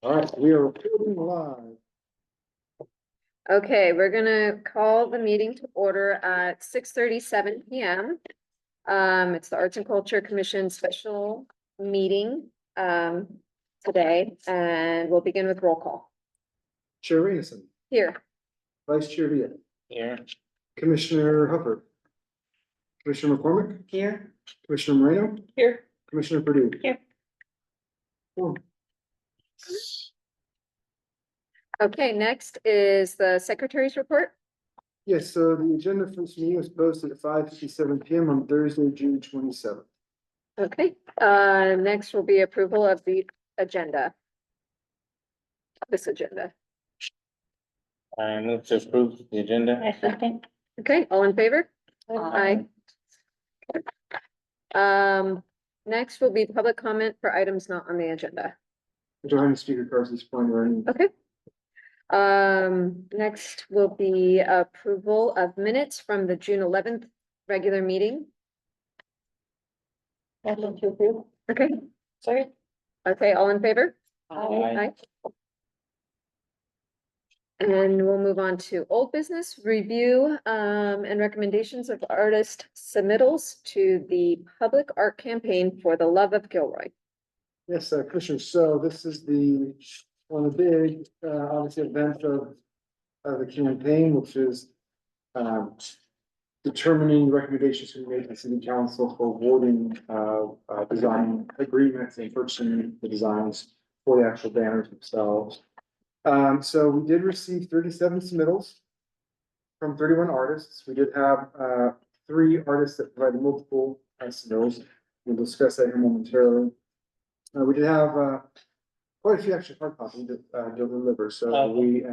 All right, we are recording live. Okay, we're gonna call the meeting to order at 6:37 PM. It's the Arts and Culture Commission special meeting today, and we'll begin with roll call. Chair Reenison, Here, Vice Chair Villa, Here. Commissioner Hubbard, Commissioner McCormick, here, Commissioner Moreno, here. Commissioner Purdue. Here. Cool. Okay, next is the secretary's report. Yes, so the agenda for this meeting was posted at 5:57 PM on Thursday, June 27th. Okay, next will be approval of the agenda. This agenda. I move to approve the agenda. Okay, all in favor? Aye. Next will be public comment for items not on the agenda. I don't have any speaker cards at this point or any. Okay. Next will be approval of minutes from the June 11th regular meeting. Okay, Sorry. okay, all in favor? Aye. And we'll move on to old business review, and recommendations of artist submittals to the public art campaign for the love of Gilroy. Yes, Commissioner, so this is one of the big, obviously event of the campaign, which is determining recommendations we made to the city council for awarding design agreements and purchasing the designs for the actual banners themselves. So we did receive 37 submittals from 31 artists. We did have 3 artists that provided multiple submittals. We'll discuss that here momentarily. We did have quite a few extra hard copies that deliver, so we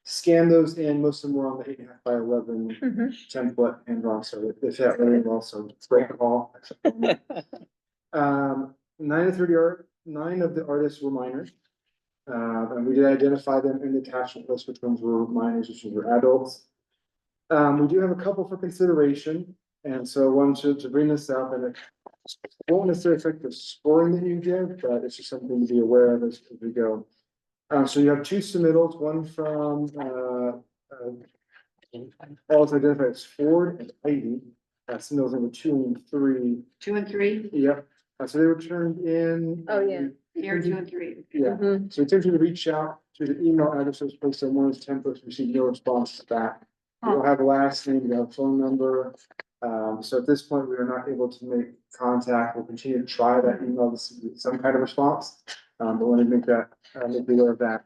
scanned those in. Most of them were on the 8.5 by 11 template and drawn, so they fit really well, so it's great call. 9 of the artists were minors. And we did identify them in the attachment list, which ones were minors, which ones were adults. We do have a couple for consideration, and so I wanted to bring this up, and it won't necessarily affect the scoring that you give, but it's just something to be aware of as we go. So you have 2 submittals, one from all identified as Ford and Heidi. Submittals number 2 and 3. 2 and 3, Yep, so they were turned in. Oh, yeah. here 2 and 3. Yeah, Mhm. so we attempted to reach out to the email addresses placed on one of those templates, received no response back. We'll have a last name, we'll have a phone number. So at this point, we are not able to make contact. We'll continue to try that email to see some kind of response. But want to make that, make you aware of that.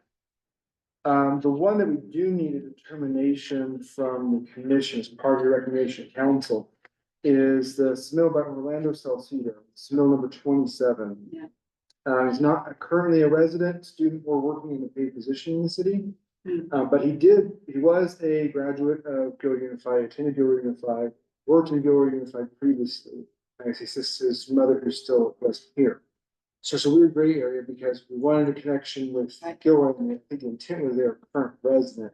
The one that we do need a determination from the commission as part of your recommendation council is the submittal by Orlando Salcido, submittal number 27. Yeah. He's not currently a resident, student, or working in a paid position in the city. Hmm. But he was a graduate of Gilroy Unified, attended Gilroy Unified, worked in Gilroy Unified previously. And his mother who's still was here. So it's a weird gray area because we wanted a connection with Gilroy, and I think the intent was their current resident.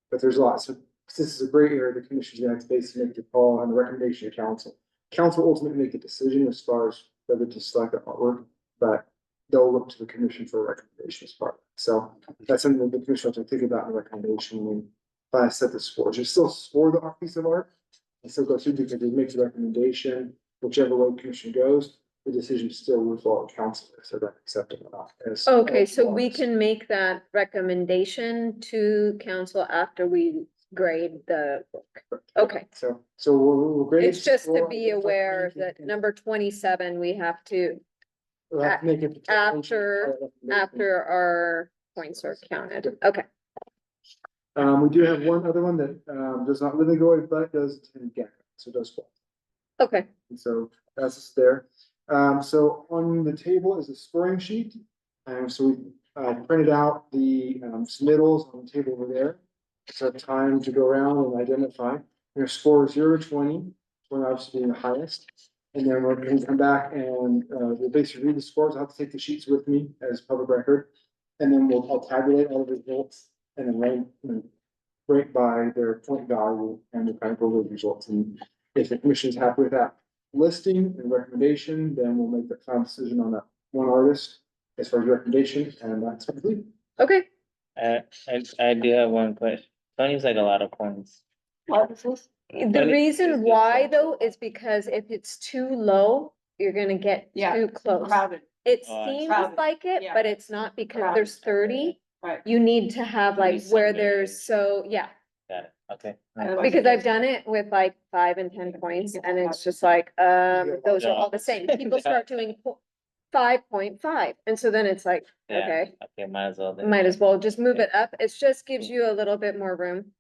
But there's lots, so this is a gray area, the commission's gonna have to basically make the call on the recommendation of council. Council ultimately make the decision as far as whether to select the artwork, but they'll look to the commission for a recommendation as part of it. So that's something that the commission has to think about in the recommendation when I set the scores. You still score the piece of art and still go through because it makes a recommendation, whichever way the commission goes, the decision still will fall to council if they're accepting or not. Okay, so we can make that recommendation to council after we grade the work. Okay. So we'll grade. It's just to score, be aware that number 27, we have to, we'll have to make a determination. after our points are counted. Okay. We do have one other one that does not live in Gilroy, but does attend GECA, so does fall. Okay. And so that's just there. So on the table is a scoring sheet. So we printed out the submittals on the table over there. So time to go around and identify. Your score 0 to 20, 20 obviously being the highest. And then we're going to come back and we'll basically read the scores. I'll have to take the sheets with me as public record. And then I'll tabulate all the results and then rank by their point value and we'll kind of go over the results. And if the commission is happy with that listing and recommendation, then we'll make the final decision on that one artist. as far as recommendation, and that's complete. Okay, I do have one question. Twenty's like a lot of points. What is this? the But it- reason why though is because if it's too low, you're gonna get Yeah. too close. Crowded, It Oh, I see. seems Crowded, like it, yeah. but it's not because Crowded. there's 30. right. You need to have like Maybe where some there's, so, yeah, Got it, okay. Otherwise because it I've gets- done it with like 5 and 10 points Get and that it's out. just like, those are Yeah. all the same. People start doing 5.5, and so then it's like, Yeah, okay, okay, might as well then. might as well just move it up. It just gives you a little bit more room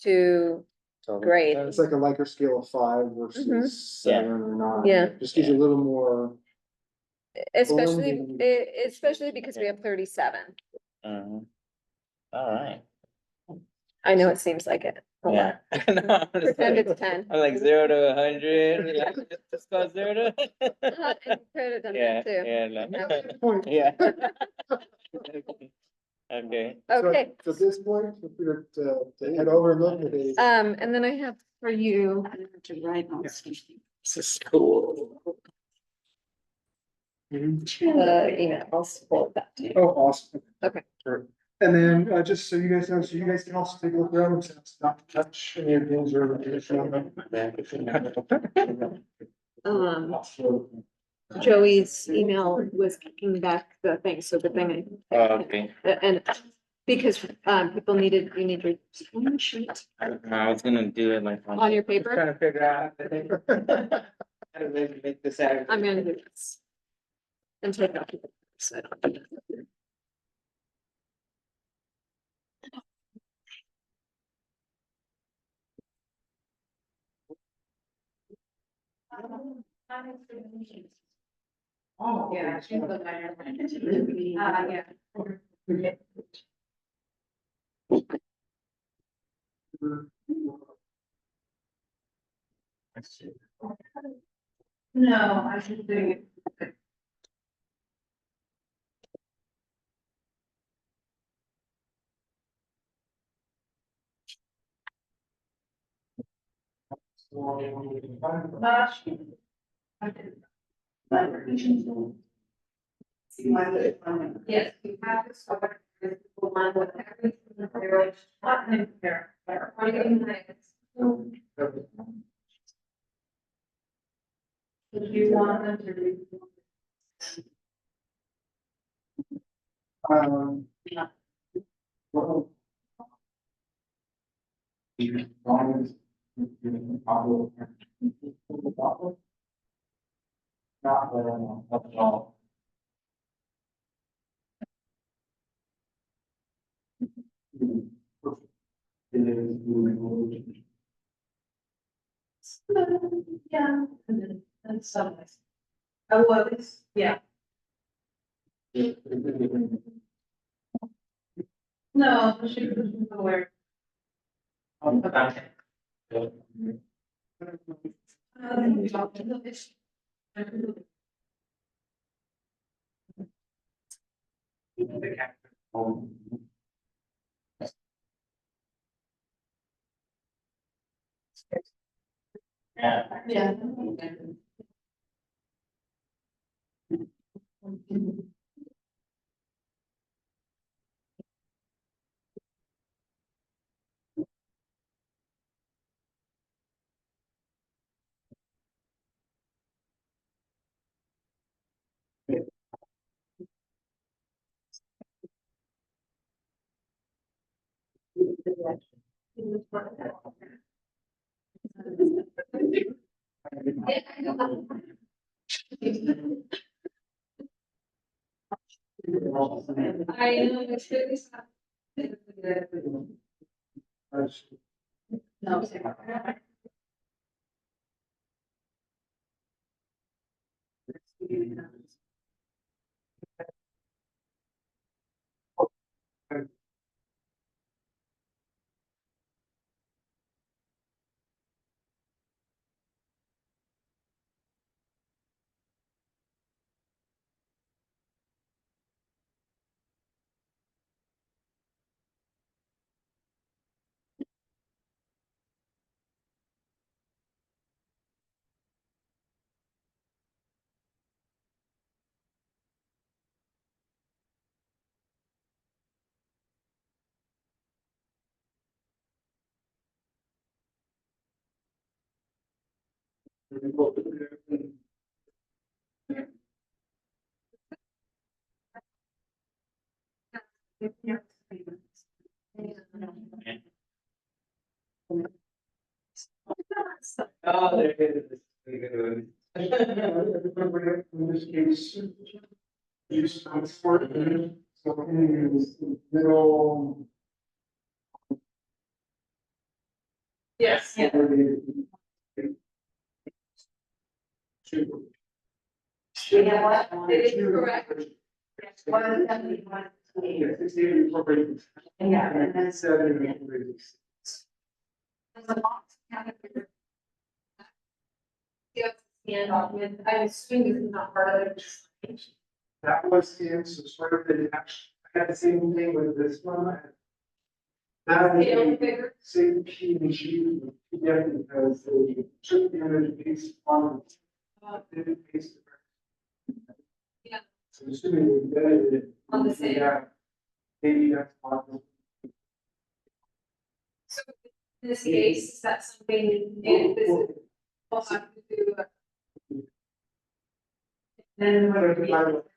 to So- grade. It's like a Likert scale of 5 versus Yeah. 7 or 9. Yeah. Just gives you a little more, Especially, Blending. especially because we have 37. Mhm. All right, I know it seems like it. a lot. yeah. No, I'm just Pretend like- it's 10. I'm like 0 to 100, yeah, just go 0 to. And could have done Yeah, that too. yeah, Good point. yeah. Okay, So Okay, so at this point, feel free to head over and look at it. and then I have for you, I have to write on something. this is cool. the email, I'll forward that to you. Oh, awesome. Okay. Sure. And then, just so you guys know, so you guys can also take a look around, so it's not to touch any of those or. Joey's email was kicking back the thing, so good thing Okay, and because, people needed, you need your one sheet I was gonna do it like. on your paper. Trying to figure out how to make this happen. I'm gonna do this. And take it off. So I don't do that. Oh, yeah. Yeah. No, I should do it. Yes, you have to start with the one with everything there, not in there, but if you want them to read. Yeah. Well. Not at all. Yeah, and then, that's so nice. Oh, well, this, yeah. No, she was aware. Yeah. Yeah. I know, it's really sad. No. Oh, there it is. In this case, use transport, so in the middle. Yes. Yeah. You know what? It is correct. 171. Yeah, and then- There's a box. Yes, and document, I assume this is not part of it. That was in, so sort of the, I had the same thing with this one. That Scale was bigger. same key machine, yeah, because they took the image based on. Didn't paste it. Yeah. So assuming we embedded it. On the same. Yeah. Maybe that's possible. So in this case, is that something, if this is, we'll have to do. Then what would be?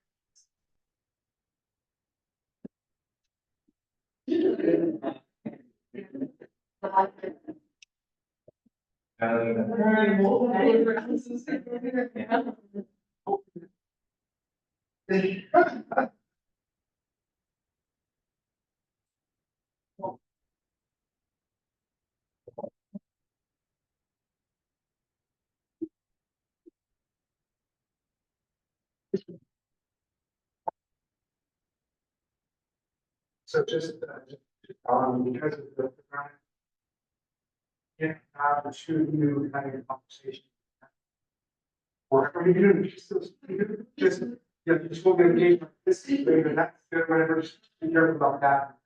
So just, because of the. Yeah, the two of you having a conversation. Or, I mean, you don't, just, yeah, you just will get engaged like this, later, that's good, whatever, just be careful about that.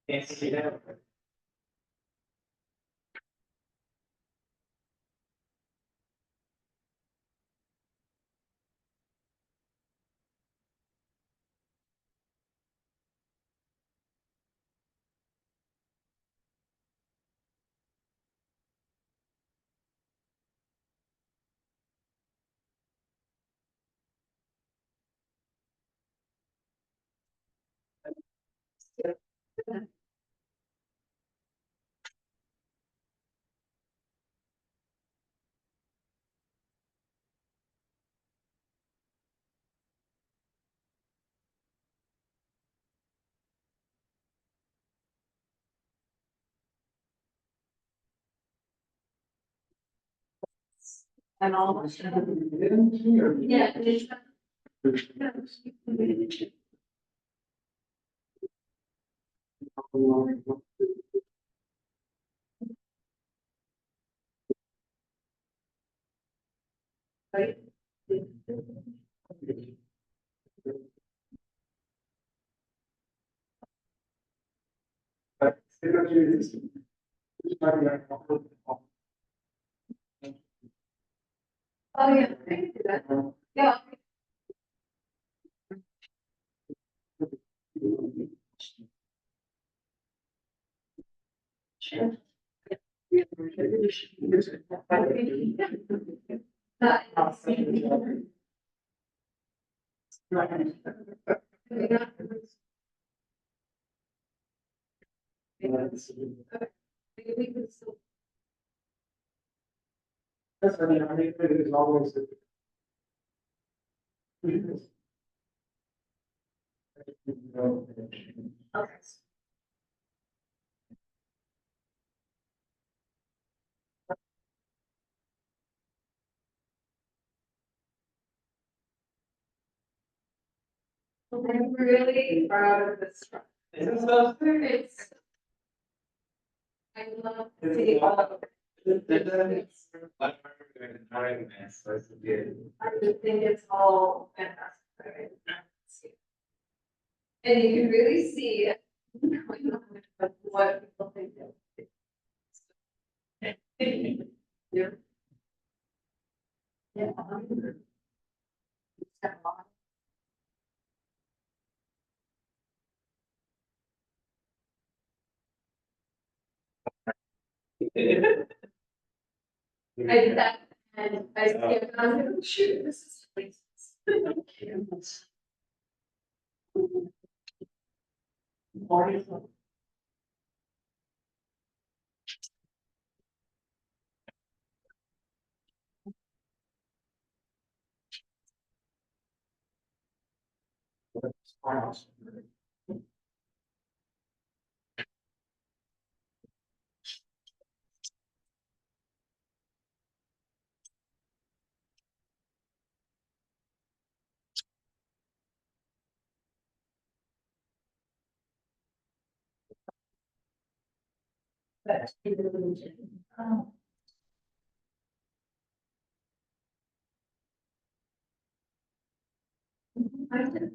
Yes, yeah. And all. Yeah. Right? Oh, yeah, I can do that. Yeah. Sure. That's, I mean, it is always. Okay. I'm really proud of this truck. It's. I love to see all of it. I just think it's all fantastic. And you can really see it going on with what people think. Yeah. Yeah. I did that and I skipped, and I was like, oh, shoot, this is places. I did.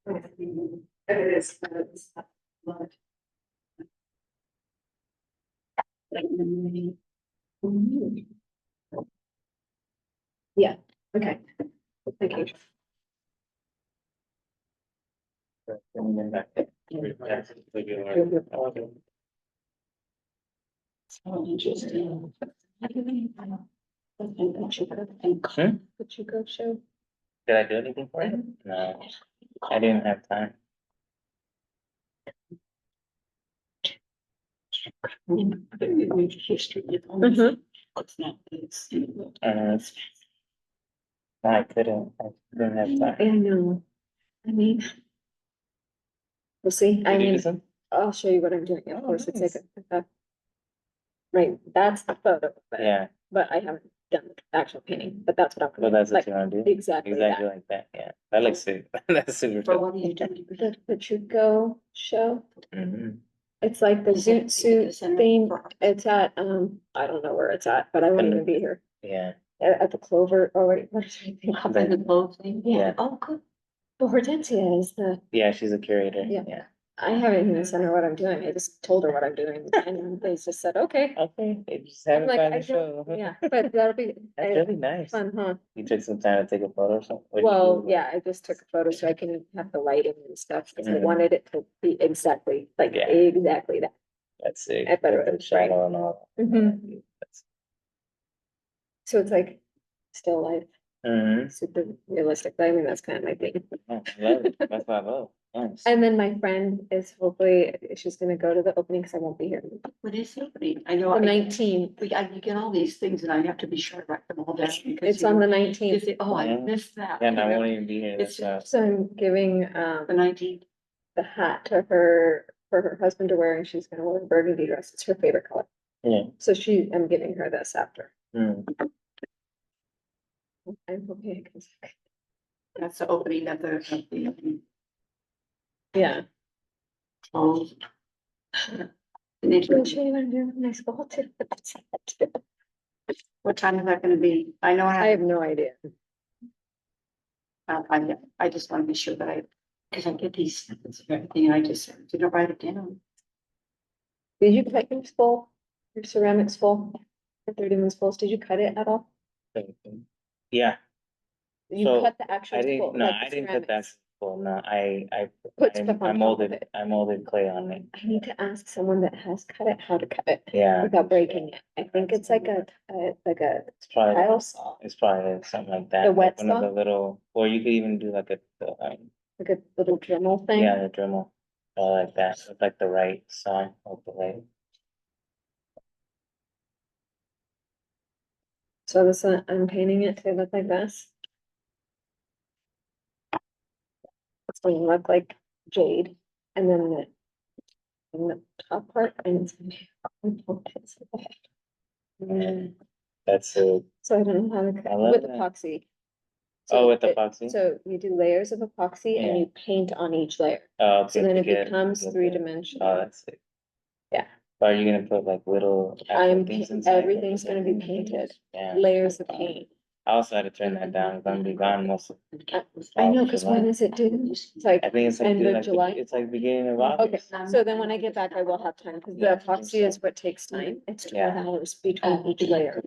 It is. Yeah, okay. Thank you. So interesting. Could you go show? Did I do anything for you? No, I didn't have time. History. Mhm. It's not, it's. No, I couldn't, I didn't have time. I know. I mean. We'll see. I Did you do mean, some? I'll show you what I'm doing. Of Oh, course, it's nice. like a. Right, that's the photo, Yeah, but I haven't done the actual painting, but that's what I'm. well, that's like, what you wanna do? Exactly Exactly that. like that, yeah. That looks super, that's super For cool. what are you doing? The Pachuco show, Mhm. it's like the Is it- zoot suit is it thing. for- It's at, I don't know where it's at, but I won't even be here. Yeah, At the Clover, or wait, what is it? Up in the clothes thing? Yeah. Oh, good. Well, Hortensia is the, yeah, she's a curator, Yeah. yeah. I haven't even sent her what I'm doing. I just told her what I'm doing and they just said, okay. Okay, they just I'm haven't like, found I the show. don't, yeah, but that'll be That's really nice. fun, huh? You took some time to take a photo or something? What did you Well, do? yeah, I just took a photo so I can have the lighting and stuff, because I Mhm. wanted it to be exactly, like, Yeah. exactly that. That's it. I thought it With the was great. shadow and all. Mhm. So it's like still life, Mhm. super realistic, but I mean, that's kind of my thing. Yeah, I love it. That's what I love. Nice. And then my friend is hopefully, she's gonna go to the opening, because I won't be here. What is happening? I know. The I- 19th, you get all these things and I have to be sure to write them all down because. it's you on know, the you 19th, say, oh, I Yeah. missed that. And I won't even be here. It's That's so I'm giving, The 19th. the hat to her, for her husband to wear, and she's gonna wear a burgundy dress, it's her favorite color. yeah. So I'm giving her this after. Mm. I'm hoping I can. That's the opening of the. Yeah. Oh. I'll show you what I'm doing with my school too. What time is that gonna be? I know I have no idea. I just wanna be sure that cause I get these snippets of everything and I just didn't write it down. Did you cut your skull, your ceramics full, your 30 spools? Did you cut it at all? Yeah, You So, cut the actual I spool, didn't, no, like the I didn't put that. ceramics. Well, no, I Put stuff on top of it. I molded clay on it. I need to ask someone that has cut it, how to cut it Yeah, without breaking it. I think it's like a it's probably, tile saw, it's probably something like that. The like wet one of saw? the little, or you could even do like like a little Dremel thing. yeah, the Dremel, like that, with like the right side of the blade. So this, I'm painting it to look like this. It's going to look like jade, and then in the top part, and it's gonna be. Mm, That's it. So I don't know how to I cut love with that. epoxy. Oh, So with it- epoxy? So you do layers of epoxy and Yeah. you paint on each layer, Oh, so okay, then to it get- becomes get the- 3-dimensional. Oh, that's it. Yeah. Are you gonna put like little? actual I'm, things inside, or everything's just, gonna like, be painted, Yeah, layers of paint. I also had to turn that down, because I'm gonna be gone most of. I know, of cause July. when is it due? It's like, I think it's like, end due, of like, July? it's like beginning of okay, August. so then when I get back, I will have time, cause the Yeah. epoxy is what takes time. It's 12 Yeah. hours between each layer.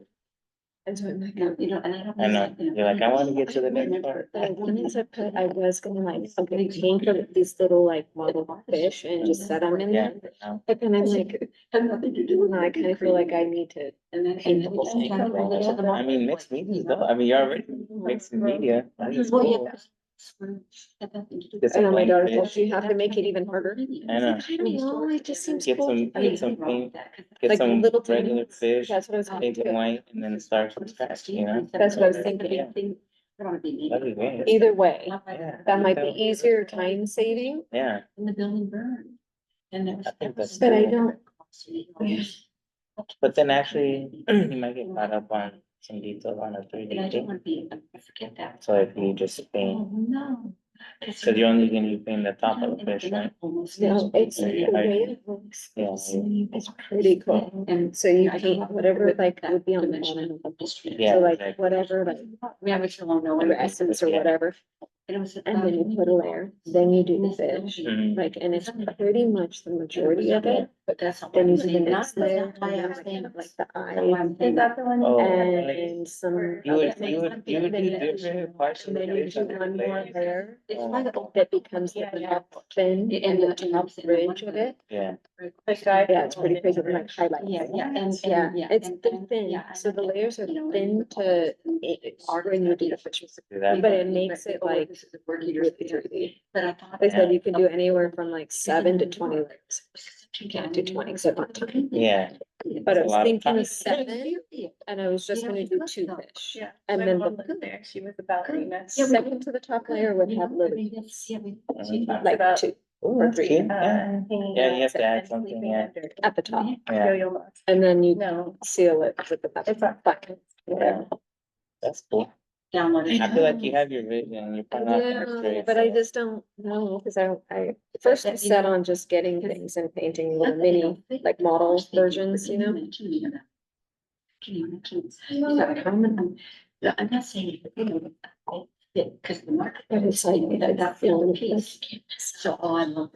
And so I'm like, No, you know, and I don't. I know, you're like, I wanna get to the next part. I wanted to put, I was gonna like, something paint of these little like model fish and just set them in Yeah, there. no, But then I'm like, Had nothing to do with. no, I kind of feel like I need to. And then. paint the whole thing. I mean, mixed medias though, I mean, you're already mixed media. That is Well, cool. yeah. Had nothing to do Get I know my some daughter plain says you have to make it even harder. I know. I don't know, it just seems Get cool. some- to me. get some paint, Get Like some little tiny regular ones. fish, That's what I was gonna paint it do. white, and then start from scratch, you know? That's what I was thinking. Yeah. That'd be great. Either way, Yeah. that might be easier, time saving. Yeah, And the building burned. And that was. I think that's But I cool. don't- Yeah. But then actually, you might get caught up on some detail on a three And I D don't too. want to be, I forget that. So if you just paint, Oh, no. so you're only gonna be painting the top of the fish, right? No, it's the Yeah. way it looks. Yeah. It's pretty cool. And So you I paint don't- whatever like that would be on the dimension bottom. of history. Yeah, So like exactly. whatever, like We have a long no. or essence or Yeah. whatever. And it was. and then you put a layer, then you do the fish, Mhm. like, and it's pretty much the majority of it. But that's not. Then you what do I'm the saying. next layer, That's why I'm like saying, the that's eyes, why I'm Is saying. that the one? Oh, and some You other would, things. you would, you would Then do you- different parts of And the then you fish do on one the more plate? layer, It's Oh. like a little. that becomes the top fin and the top ridge of it. Yeah, Yeah, it's pretty crazy, like highlights. Yeah, yeah, and. Yeah, it's and- they're and- thin, yeah, so the and- layers are you know, thin and- to, when you do the fish. do that. But it makes it like This is a word you really just- tricky. But I thought. They said you can do anywhere from like 7 to 20 layers. You can't do 20 because at one time. Yeah, But I a was lot of thinking time. of 7, and I was just gonna do 2 fish. Yeah. And then the there, she was a ballerina. second to the top layer would have lily, like 2 or 3 Yeah. Yeah, you have to add something, yeah. at the top. Yeah, And then you No, seal it with the it's not. bucket. yeah, that's cool. Download it. I feel like you have your vision, you're probably not gonna stray. Yeah, but I just don't know, because I first was set on just getting things and painting little mini, like model versions, you know? Can you imagine? You got common, no, I'm not saying, you know, because the market. But it's like, That's the only piece. So all I love.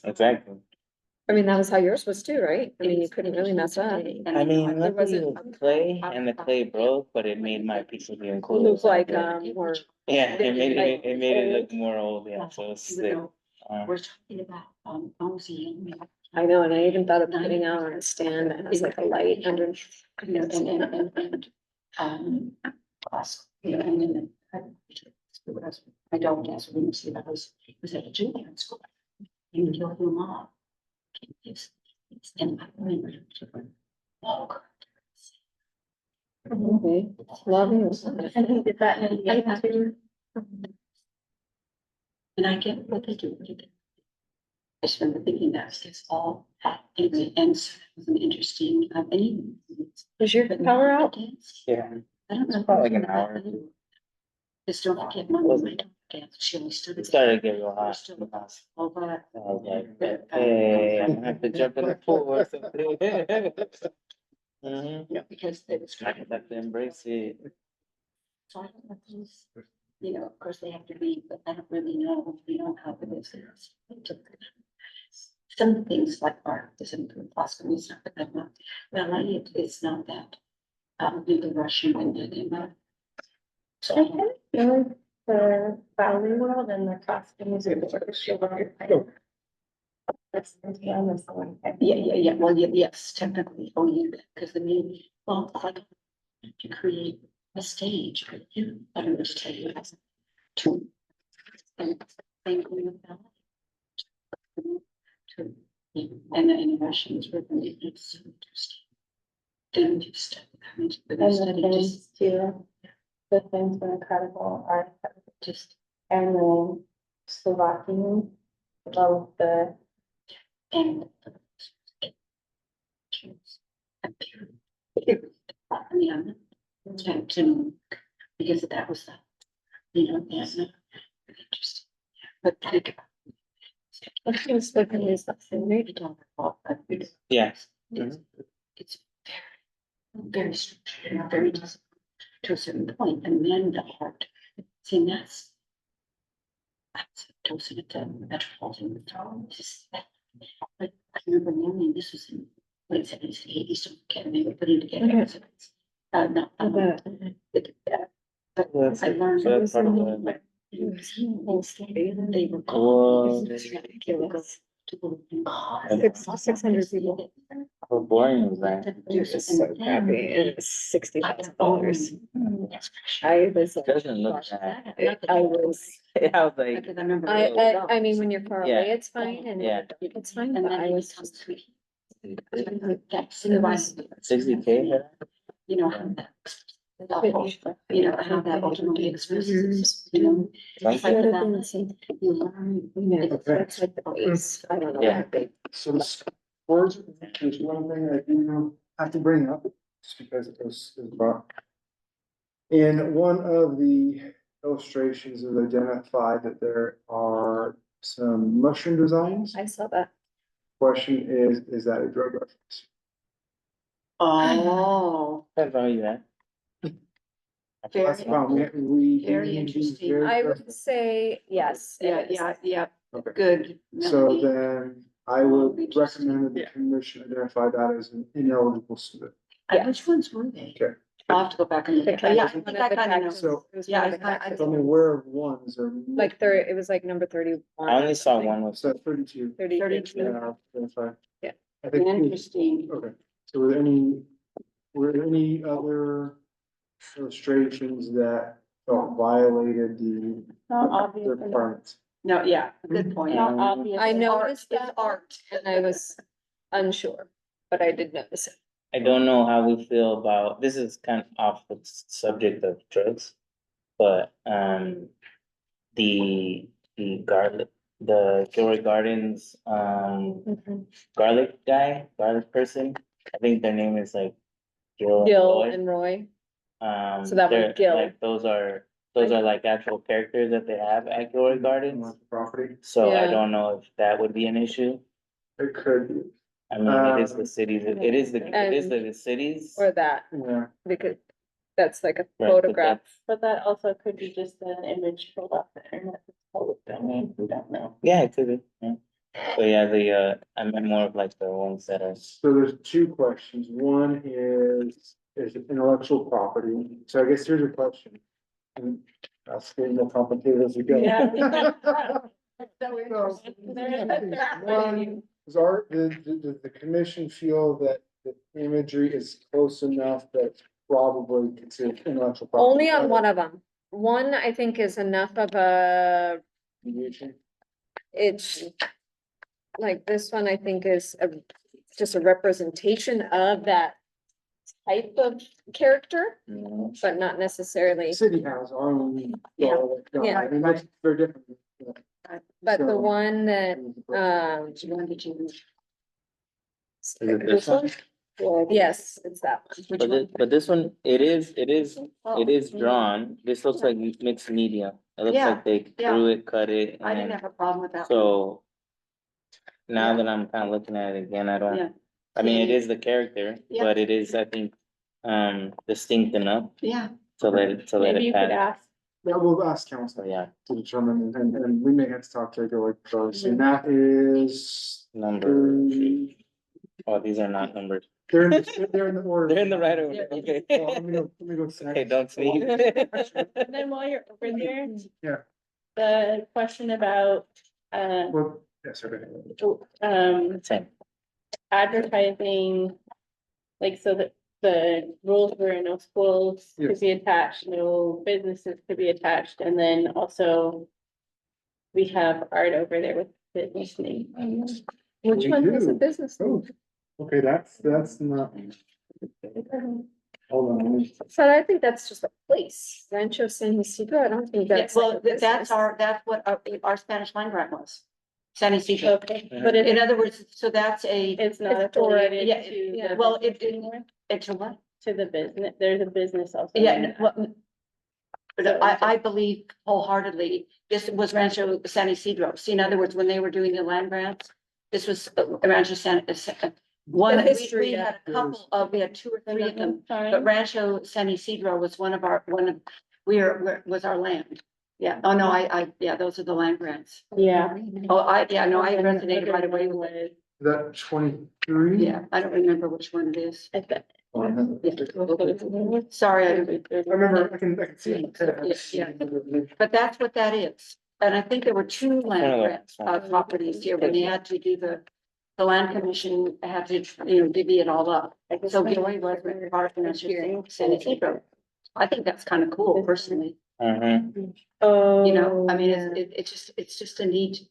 Exactly. I mean, that was how yours was too, right? I mean, you couldn't really mess up. I mean, There luckily it wasn't- was clay and the clay broke, but it made my piece of even cooler. Look like, more, Yeah, it made like, it made it look old. more old, yeah, so it's slick. We're talking about, Ozzy. I know, and I even thought of putting out on a stand that has like a light under. You know, you know, and then. My dog asked me to see that was at a junior school. You would go home off. And I remember. Oh, God. Okay, love you. And he did that in I the do. And I get what they do. I just remember thinking that it's all, anyway, and so it was an interesting, any. Is your power out? Yeah. I don't know. About like an hour. Just don't forget my dog dance, she only started. It started to get real hot in the house. All that. I was like, hey, I'm gonna have to jump in the pool or something. Mhm. Because they was. I have to embrace it. So I don't know, these, you know, of course they have to be, but I don't really know, how it is. Some things like art isn't possible, it's not that much, well, it's not that, the Russian and. So I don't- the ballet world and the costumes are the. That's the one. Yeah, well, yes, technically, oh, yeah, because the main, well, it's like to create a stage, but you, I don't know, to tell you. To. And same thing with ballet. To, and the Russians were really, it's so interesting. Then you study, And the things too, the things were incredible, art, just, and then Slovakian, love the. and. I mean, I'm not to, because that was the, you know, that's not interesting. But think about. I think spoken is something Maybe don't involve that. Yeah. It's very structured and very disciplined to a certain point, and then the heart, see, that's. That's dosing at the Metropolitan, just, but I remember learning, this was in late seventies, eighties, so can't remember putting together. Okay. No, about. but That's I learned. so that's part of the- but They were Whoa. ridiculous. Six- 600 people. How boring was that? It was just so crappy, and it's $60,000. I was like, Doesn't look bad. I was, I was like, Because I remember. I mean, when you're far Yeah. away, it's fine, and Yeah. it's fine, And but then I it was becomes just. sweet. That's the wise. 60K? You know, how that. You know, how that ultimately expresses, you know. Like It's like Would have that, been some- you learn. Yeah, that's like the base, I don't know. Yeah. So the scores, there's one thing I do have to bring up, just because it was brought. In one of the illustrations, it was identified that there are some mushroom designs. I saw that. Question is that a drug reference? Oh. That's all you had. That's the problem. We Very need to be interesting. very I careful. would say yes. it Yeah, is. yeah, Okay. good. So Melanie. then I would Interesting. recommend that the Yeah. commission identify that as an ineligible student. Which ones were they? Okay. I'll have to go back and look. The at- Yeah, I Cactus- think one I of the kind of know. Cactus- So- it was Yeah, one of the I- I- Cactus So I'm ones. aware of ones or. Like it was like number 31. I only saw something. one was, So 32. 32. 32. Yeah, 25. Yeah. I think. Interesting. Okay, so were there any other illustrations that violated the the requirements? No, yeah, good point. Not obvious. I noticed It's that art. And I was unsure, but I did notice it. I don't know how we feel about, this is kind of off the subject of drugs. But, the garlic, the Gilroy Gardens, garlic guy, garlic person, I think their name is like Gil and Gil Roy. and Roy. Um, So that was they're, Gil. like, those are like actual characters that they have at Gilroy Gardens. Property, So I Yeah. don't know if that would be an issue. it could be, I mean, it is the cities, it is the cities. Or that, yeah, because that's like a Right, but photograph. But that also could be just an image pulled off the internet, it's public domain, we don't know. Yeah, it could be, yeah. But yeah, I meant more of like the ones that are, so there's two questions, one is it intellectual property, so I guess here's a question. And that's getting more complicated as we go. Yeah. So interesting. interesting. One, does the commission feel that the imagery is close enough that probably considered intellectual property? Only on one of them. One, I think, is enough of a, Deviation? it's like this one, I think is just a representation of that type of character, but not necessarily. City has our own. Yeah. Yeah. I mean, that's very different. But the So- one that, Which one did you? Is it this one? yes, it's that one. Which one? But this one, it is drawn, this looks like mixed media. It looks Yeah, like they yeah. drew it, cut it, I didn't and have a problem with that. one. so. Now Yeah. that I'm kind of looking at it again, I Yeah. don't, I mean, it Yeah. is the character, Yeah. but it is, I think, distinct enough Yeah, to let Maybe you it could pass. ask, Yeah, we'll ask council So, yeah, to determine, and we may have to talk to go like, first, and that is. number, oh, these are not numbered. They're in, they're in the order. They're in the right order, okay. Well, let me go. Okay, don't sneeze. and then while you're over there. Yeah. The question about, Well, yes, okay. Same. advertising. Like, so that the rules were no schools could Yes. be attached, no businesses could be attached, and then also. We have art over there with business name. Which We one is a do. business? Oh, okay, that's not, hold on. So I think that's just a place, Rancho San Isidro, I don't think yeah, that's. like well, a business. that's what our Spanish line grant was. San Isidro. Okay, but it, In other words, so that's a, it's not It's already- affiliated yeah, to. yeah. the Well, business it- anymore? it's a what? To the business, there's a business also. Yeah, in no, that. what- but I believe wholeheartedly, this was Rancho San Isidro. See, in other words, when they were doing the land grants, this was Rancho San, one, The we history had a couple of, we had two or three of them. Fine. But Rancho San Isidro was one of, was our land. Yeah, oh, no, yeah, those are the land grants. Yeah. Oh, I resonated right away with it. Is that 23? Yeah, I don't remember which one it is. I bet. Yeah. Sorry, I don't. I remember, I can see. Yeah, but that's what that is. And I think there were two land grant, properties here when they had to do the land commission had to, divvy it all up. So Gilroy was part of San Isidro. I think that's kind of cool personally, Oh. I mean, it's just a neat,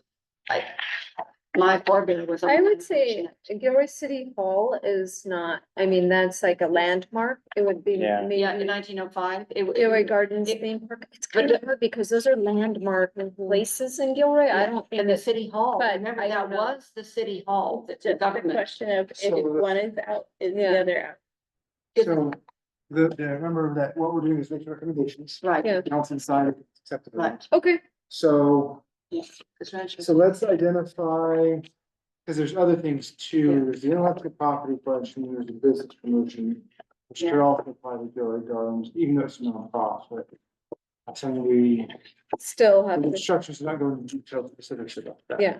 my forebear was. on I the would land say commission. Gilroy City Hall is not, I mean, that's like a landmark, it would be Yeah. maybe. Yeah, in 1905. Gilroy Gardens theme park, it's kind of hard because those are landmark places in Gilroy, I don't And think the it's. city hall, but remember I that don't know. was the city hall, the Just the government. question of if So the- one is out, is the Yeah. other out. So, remember that what we're doing is making recommendations. Right, Yeah. Council decided acceptable. right. Okay, So, Yes, that's right. so let's identify, because there's other things too, there's the intellectual property question, there's the business promotion. which could also apply to Gilroy Gardens, even though it's non-profit. Some of the Still have, to- instructions are not going into detail specifics about that. yeah,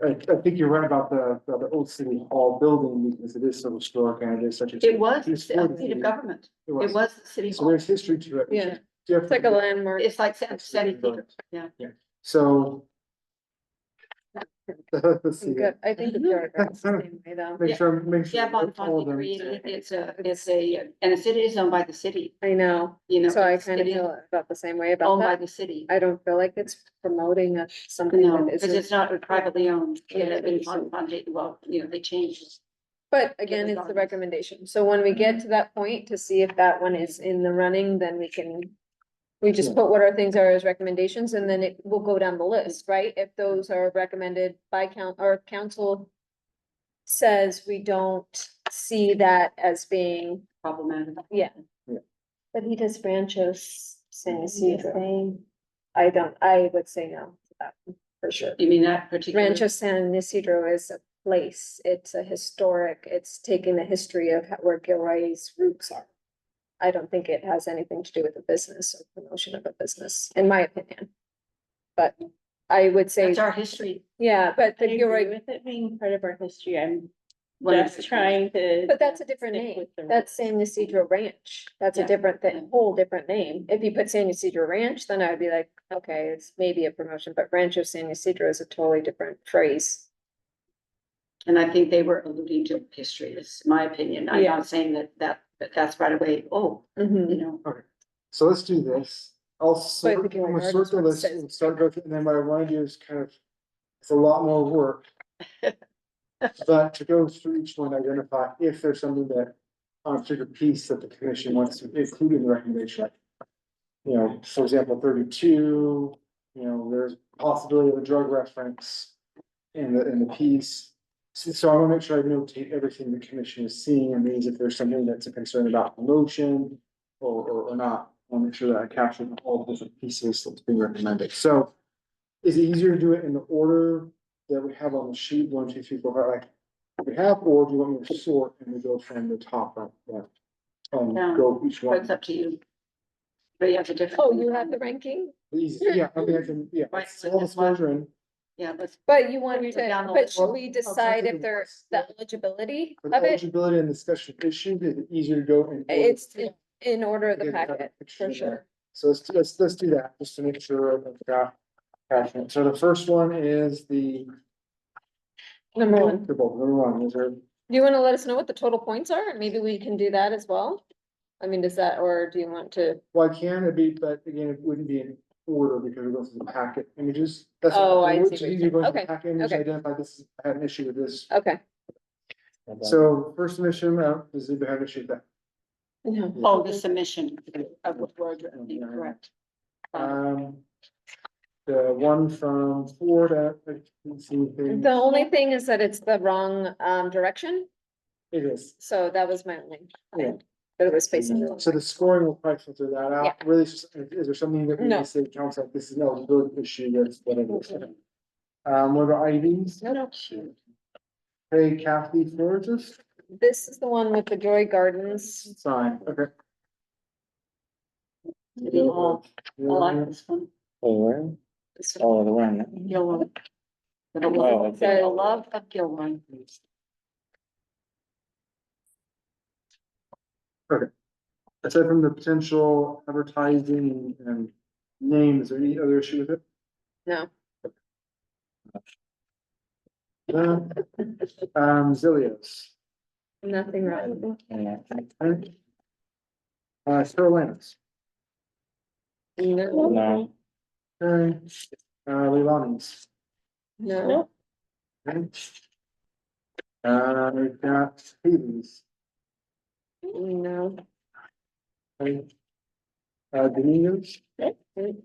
I think you're right about the old city hall building because it is so historic and it is such a. It was it's a for the seat of city. government. It It was. was the city So hall. there's history to it. yeah, Different. it's like a landmark. It's like San yeah. So. Let's see. Good, I think the Gilroy Gardens the same way though. Make sure, make sure. Yeah, all Bonfont of them- created, and the city is owned by the city, I know, you know. so I it's- kind of it is feel about the same way about Owned by that. the city. I don't feel like it's promoting something No, that because isn't. it's not privately owned. Yeah, It had been so- funded, well, you know, they changed. But again, the it's the gardens. recommendation. So when we get to that point to see if that one is in the running, then we can. We just Yeah. put what our things are as recommendations and then it will go down the list, right? If those are recommended by council. Says we don't see that as being, Problematic. yeah. Yeah. But he does Ranchos San Isidro. I would say no to that, one, for sure. You mean that particular? Rancho San Isidro is a place, it's a historic, it's taking the history of where Gilroy's roots are. I don't think it has anything to do with a business or promotion of a business, in my opinion. But I would say, That's our history. yeah, but I the agree Gilroy, with it being part of our history. I'm One of just the- trying to. but that's a different stick name, with the that's rules. San Isidro Ranch, that's a Yeah. different thing, whole different name. If you put San Isidro Ranch, then I'd be like, okay, it's maybe a promotion, but Rancho San Isidro is a totally different phrase. And I think they were alluding to history, is my opinion. I'm Yeah. not saying that that's right away, you know. So let's do this. I'll But sort, the Gilroy I'm gonna sort the Gardens list says- and start going, and then what I wanna do is kind of, it's a lot more work. But to go through each one, identify if there's something that, on a particular piece that the commission wants to include in the recommendation. You know, for example, 32, you know, there's possibility of a drug reference in the piece. So I wanna make sure I notate everything the commission is seeing, and means if there's something that's a concern about promotion or not. I'll make sure that I capture all the different pieces that's being recommended. So is it easier to do it in the order that we have on the sheet, 1, 2, 3, 4, 5, like we have, or do you want me to sort and we go from the top up? No. Go each But one. it's up to you. But you have a different. Oh, you have the ranking? Easy, yeah, I mean, I can, yeah, Right, it's all this one. disclosure and Yeah, let's, But you want Read to, it down the but list. should we Well, decide I'll if there's the eligibility for the of it? eligibility and discussion issue, is it easier to go in? order? It's in order of the Because we have a packet, picture for there. sure. So let's do that, just to make sure I've got. caption. So the first one is the. Number one. Number one, is there, Do you wanna let us know what the total points are? And maybe we can do that as well? I mean, does that, or do you want to? well, I can, it'd be, but again, it wouldn't be in order because we're going through the packet images. That's Oh, what- I which see is what easier you're going through the saying. packet image, Okay. identify this, I had an issue with this. Okay. So first submission, does anybody have an issue with that? No. oh, the submission of what word, incorrect. The one from Florida, I didn't see anything. The only thing is that it's the wrong direction, It is. so that was my only Yeah. thing. That it was facing the wrong So the scoring will probably filter that Yeah. out. Really, it's just- is there something that we No. can say, council, like this is an eligibility issue, that's what it is. What about IVs? Nope. Hey, Kathy Flores, This is the one with the Joy Gardens. sign, okay. Oh, I like this one. Where? This Oh, the one. Gilroy. For the Oh, love, okay. for the love of Gilroy. Aside from the potential advertising and name, is there any other issue with it? No, Zilios. nothing wrong. Yeah. Sterling's. No, No, Okay. Leilani's. no, Okay. We've got Haley's. no. Okay. Domino's. Okay.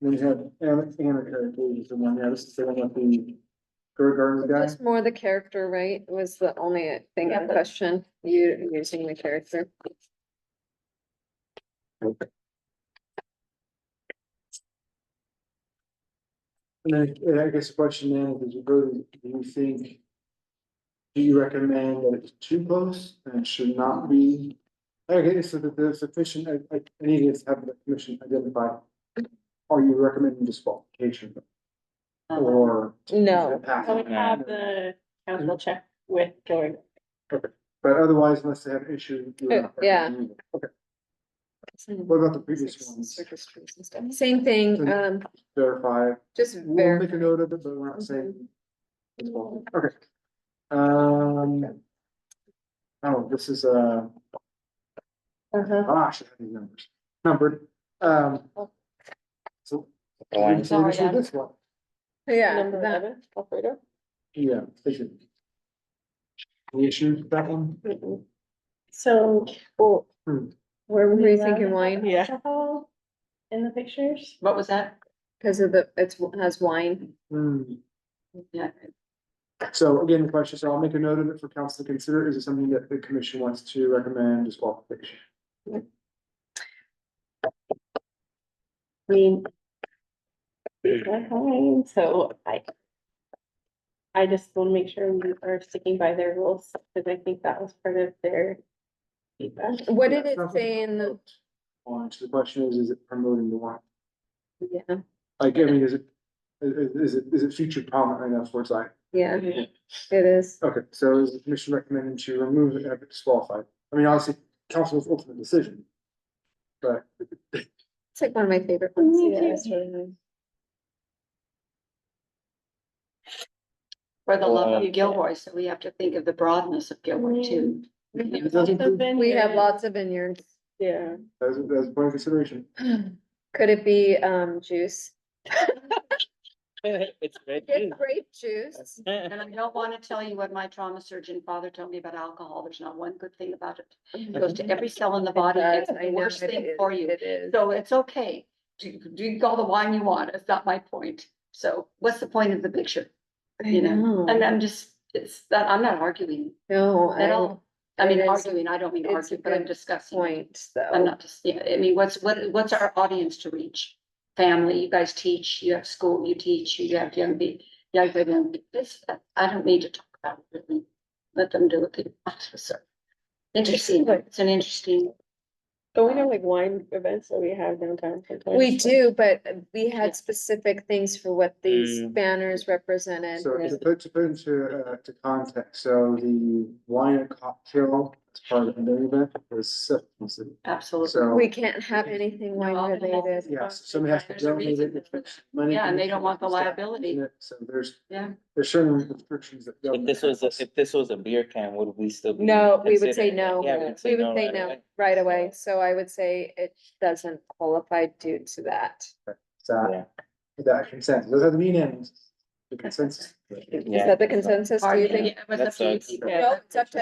Then we have Anna, is the one, yeah, this is the one with the Gordon Gardens guy. Just more the character, right, was the only thing in question, you using the character. And then I guess the question then is, really, do you think Do you recommend that it's too close and it should not be? Okay, so that there's sufficient, I need to have the commission identify. Are you recommending disqualification or? No. I would have the council check with George. But otherwise, unless they have an issue. you would not Yeah. recommend it. Okay, what about the previous ones? Circus trees and stuff. Same thing, Verify, just we'll verify. make a note of it, but we're not saying. Okay. Oh, this is gosh, I have these numbers, numbered, So. Wine. So this is this one, Yeah, Number that, 11, Alfredo. yeah, thank you. Any issues with that one? So, well, Hmm. were Were we you thinking allowed wine? alcohol in the pictures? What was that? because of has wine. Yeah, So again, the question, so I'll make a note of it for council to consider, is it something that the commission wants to recommend disqualification? I mean. they're fine, so I just want to make sure we are sticking by their rules, because I think that was part of their feedback. What did That's it not what say in the, vote on. So the question is it promoting the wine? yeah, Like, I mean, is it featured prominently enough where it's like, yeah, it is. okay, so is the commission recommending to remove it, have it disqualified? I mean, obviously, council's ultimate decision. But It's like one of my favorite ones. Me Yeah, too. it's really nice. for the love of Gilroy, so we have to think of the broadness of Gilroy too. it doesn't include, We have lots of vineyards. Yeah. that's a point of consideration. Could it be, juice? It's red It's juice. grape juice. And I don't want to tell you what my trauma surgeon father told me about alcohol. There's not one good thing about it. It goes to every cell in the body. It's I the know worst it thing is, for you. It is. So it's okay. Do all the wine you want. It's not my point. So what's the point of the picture? You know, and I'm just, it's that, I'm not arguing No, at all. I mean, it is a- arguing, I don't mean it's a argue, but I'm good discussing. point, I'm though. not just, yeah, I mean, what's our audience to reach? Family, you guys teach, you have school, you teach, you have young people, this, I don't need to talk about it, really. Let them do what they want, so. Interesting, it's an interesting, But we have like wine events that we have downtown sometimes. We do, but we had specific things for what these Mm. banners represented. So to put into, to context, so the wine and cocktail as part of the event is substance. absolutely. So, We can't have anything wine No, related. yes, somebody has to There's a donate reason it. for it's money. Yeah, and they don't want the liability. So there's Yeah, certain restrictions that. If government this was, has. if this was a beer can, would we still? be No, we would say considering it? no. Yeah, We would say right no away. right away. So I would say it doesn't qualify due to that. Yeah. That consensus, those are the mean ends, the consensus. Is Yeah. that the consensus, do you think? Yeah, it was That up to you sucks. people. No, it's up to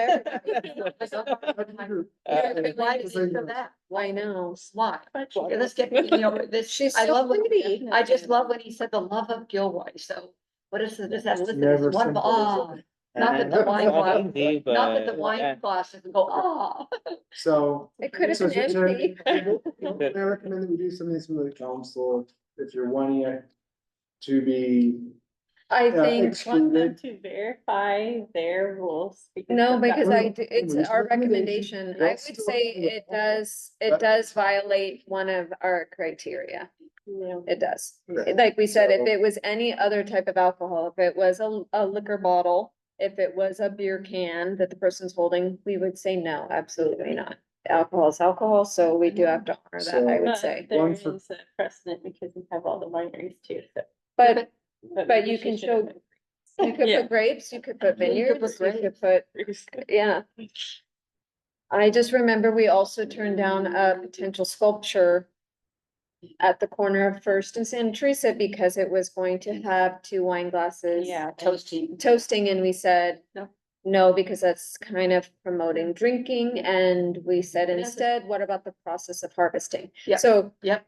everybody. Why did you do that? I know. Why? Okay, let's get, you know, this, She's I so love, pretty. I just love when he said the love of Gilroy, so what is it, is that listed Never as one of, simple, ah, is it? not that the And wine it's not glass, easy, not that the but, wine yeah. glass doesn't go, ah. So. It could have So been is there- empty. I recommend that we do something with the council, if you're wanting it to be. I Yeah, think, Want them to verify their rules. no, because I, Well, it's it's our recommendation. recommendation. I would That's say still- it does violate one of our criteria. Yeah. It does. Okay. Like we said, if So- it was any other type of alcohol, if it was a liquor bottle, if it was a beer can that the person's holding, we would say no, absolutely not. Alcohol is alcohol, so we do have to honor that, I would But say. there One is for- a precedent because we have all the wineries too, so. But But But maybe you she can should have you could Yeah. put grapes, you could put Yeah, you could vineyards, put you could put, been- yeah. I just remember we also turned down a potential sculpture at the corner of First and Santa Teresa because it was going to have two wine glasses. Yeah. Toasting. Toasting, and we said No. no, because that's kind of promoting drinking, and we said It is. instead, what about the process of harvesting? Yep. So. Yep.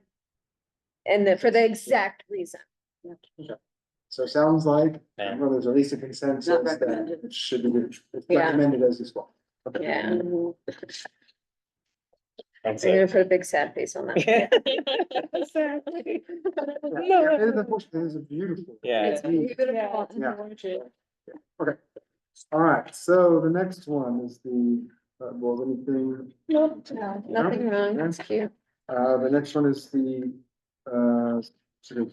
And for the exact reason. So it sounds like, Yeah. well, there's at least a consensus Not that recommended. it should be Yeah. recommended as well. Okay. Yeah, That's I'm it. gonna put a big sad face on that. Yeah, it is a beautiful. Yeah. It's beautiful. Yeah. Okay, All right, so the next one is well, anything, No, nothing wrong, that's cute. the next one is the, sort of.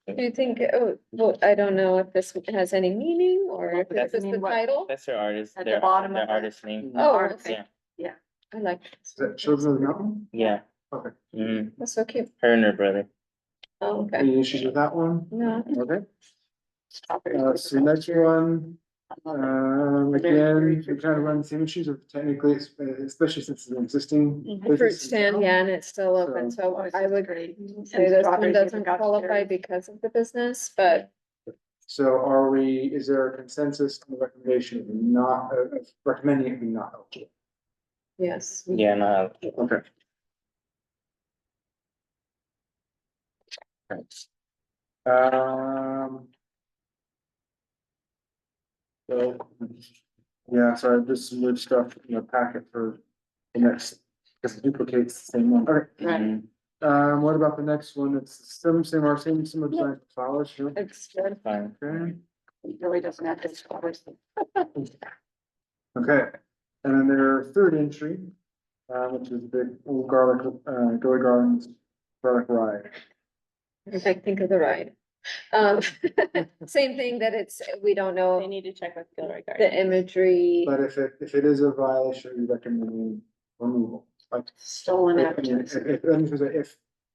Do you think, oh, well, I don't know if this has any meaning or if That's- this is I the mean, what- title? That's their artist, At the their bottom of it. artist name. Oh, Art, okay. Yeah, I like. Is that Children of the Mountain? yeah. Okay. Mhm. That's so cute. Her and her brother. Oh, okay. Any issues with that one? No. Okay, Strawberry. so next one, I love it. again, we kind of run the same issues of technically, especially since it's an existing. Mhm. Fruit business in stand, town. yeah, and it's still open, So- so I would Great. say this one Strawberries, doesn't apricot qualify cherries. because of the business, but So is there a consensus on the recommendation of not, of recommending it be not eligible? yes. Yeah, no, Okay. Um. So, yeah, so there's some weird stuff in the packet for the next, because it duplicates the same one. Okay. Right. mhm, What about the next one? It's same design for flowers, you know? It's good. fine. Okay, It really doesn't have to strawberries. okay, and then their third entry, which is the old garlic, Goy Gardens garlic rye. I think of the ride. Same thing that it's, we don't They know need to check with Gilroy the Gardens. imagery. But if it is a violation, you recommend removal, like. Stolen I mean,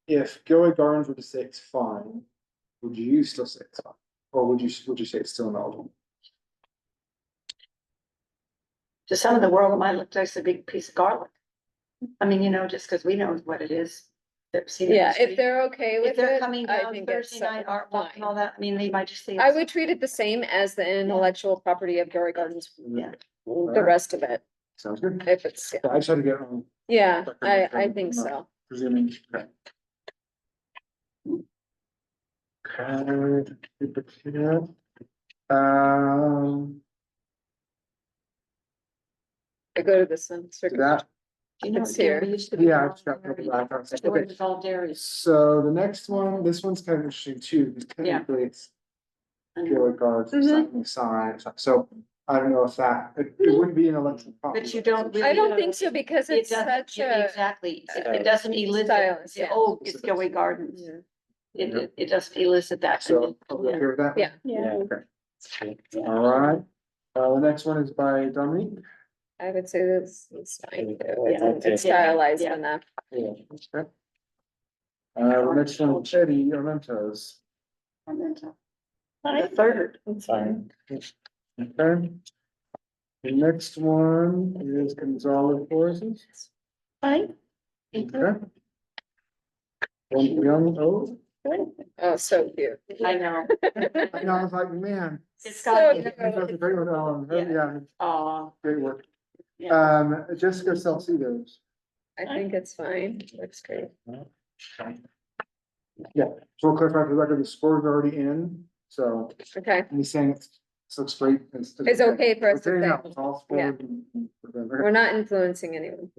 if Gilroy Gardens were to say it's fine, would you still say it's fine? Or would you say it's still ineligible? To some of the world, it might look like a big piece of garlic. I mean, just because we know what it is. They've seen it in Yeah, the street. if they're okay with If they're it, coming I down think it's Thursday night art walk and fine. all that, I mean, they might just say. I it's- would treat it the same as the intellectual property of Gary Gardens, Yeah. the rest of it, Sounds good. if it's, I just had to get on yeah, I think so. presuming. Okay. Okay. I go to this one. That, Do you know It's what dairy here. used to be? yeah, I just got the back on. The word Okay, was all dairies. so the next one, this one's kind of interesting too, because technically it's Gilroy Gardens, Mhm. sign, so I don't know if it wouldn't be an intellectual property. But you don't I really. don't think so because It it's doesn't, such yeah, a. exactly, it doesn't elicit, Stylus, yeah. oh, it's Gilroy Gardens, Yeah. it doesn't elicit that. So, are we okay with that? Yeah. Yeah. Okay, all right, the next one is by Dominique. I would say this is fine. too. Yeah. It's stylized Yeah. enough. Yeah. Okay. The next one, Eddie Armentos. The third, It's Fine. Okay. The next one is Gonzalez Forces. fine, Okay. One young oak. Oh, so cute. I know, I know, I was like, man. it's So got, good. That's a great one, yeah, oh, great work. yeah, Jessica Salcidos. I think it's fine. Looks great. Yeah, so we'll clarify for the record, the score's already in, so Okay, he's saying it looks great. it's okay for us to Okay, say. no, it's all Yeah. scored and- We're not influencing anyone.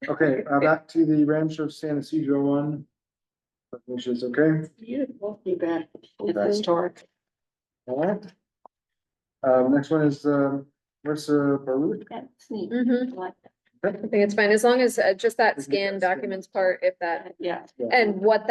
Okay, back to the Rancho San Isidro one. Which is okay, beautiful, you bet, it's bet. historic. all right. Next one is, Marissa Baruch. That's neat. Mhm. I like that. I think it's fine, as long as just that scan documents part, if that, Yeah, and what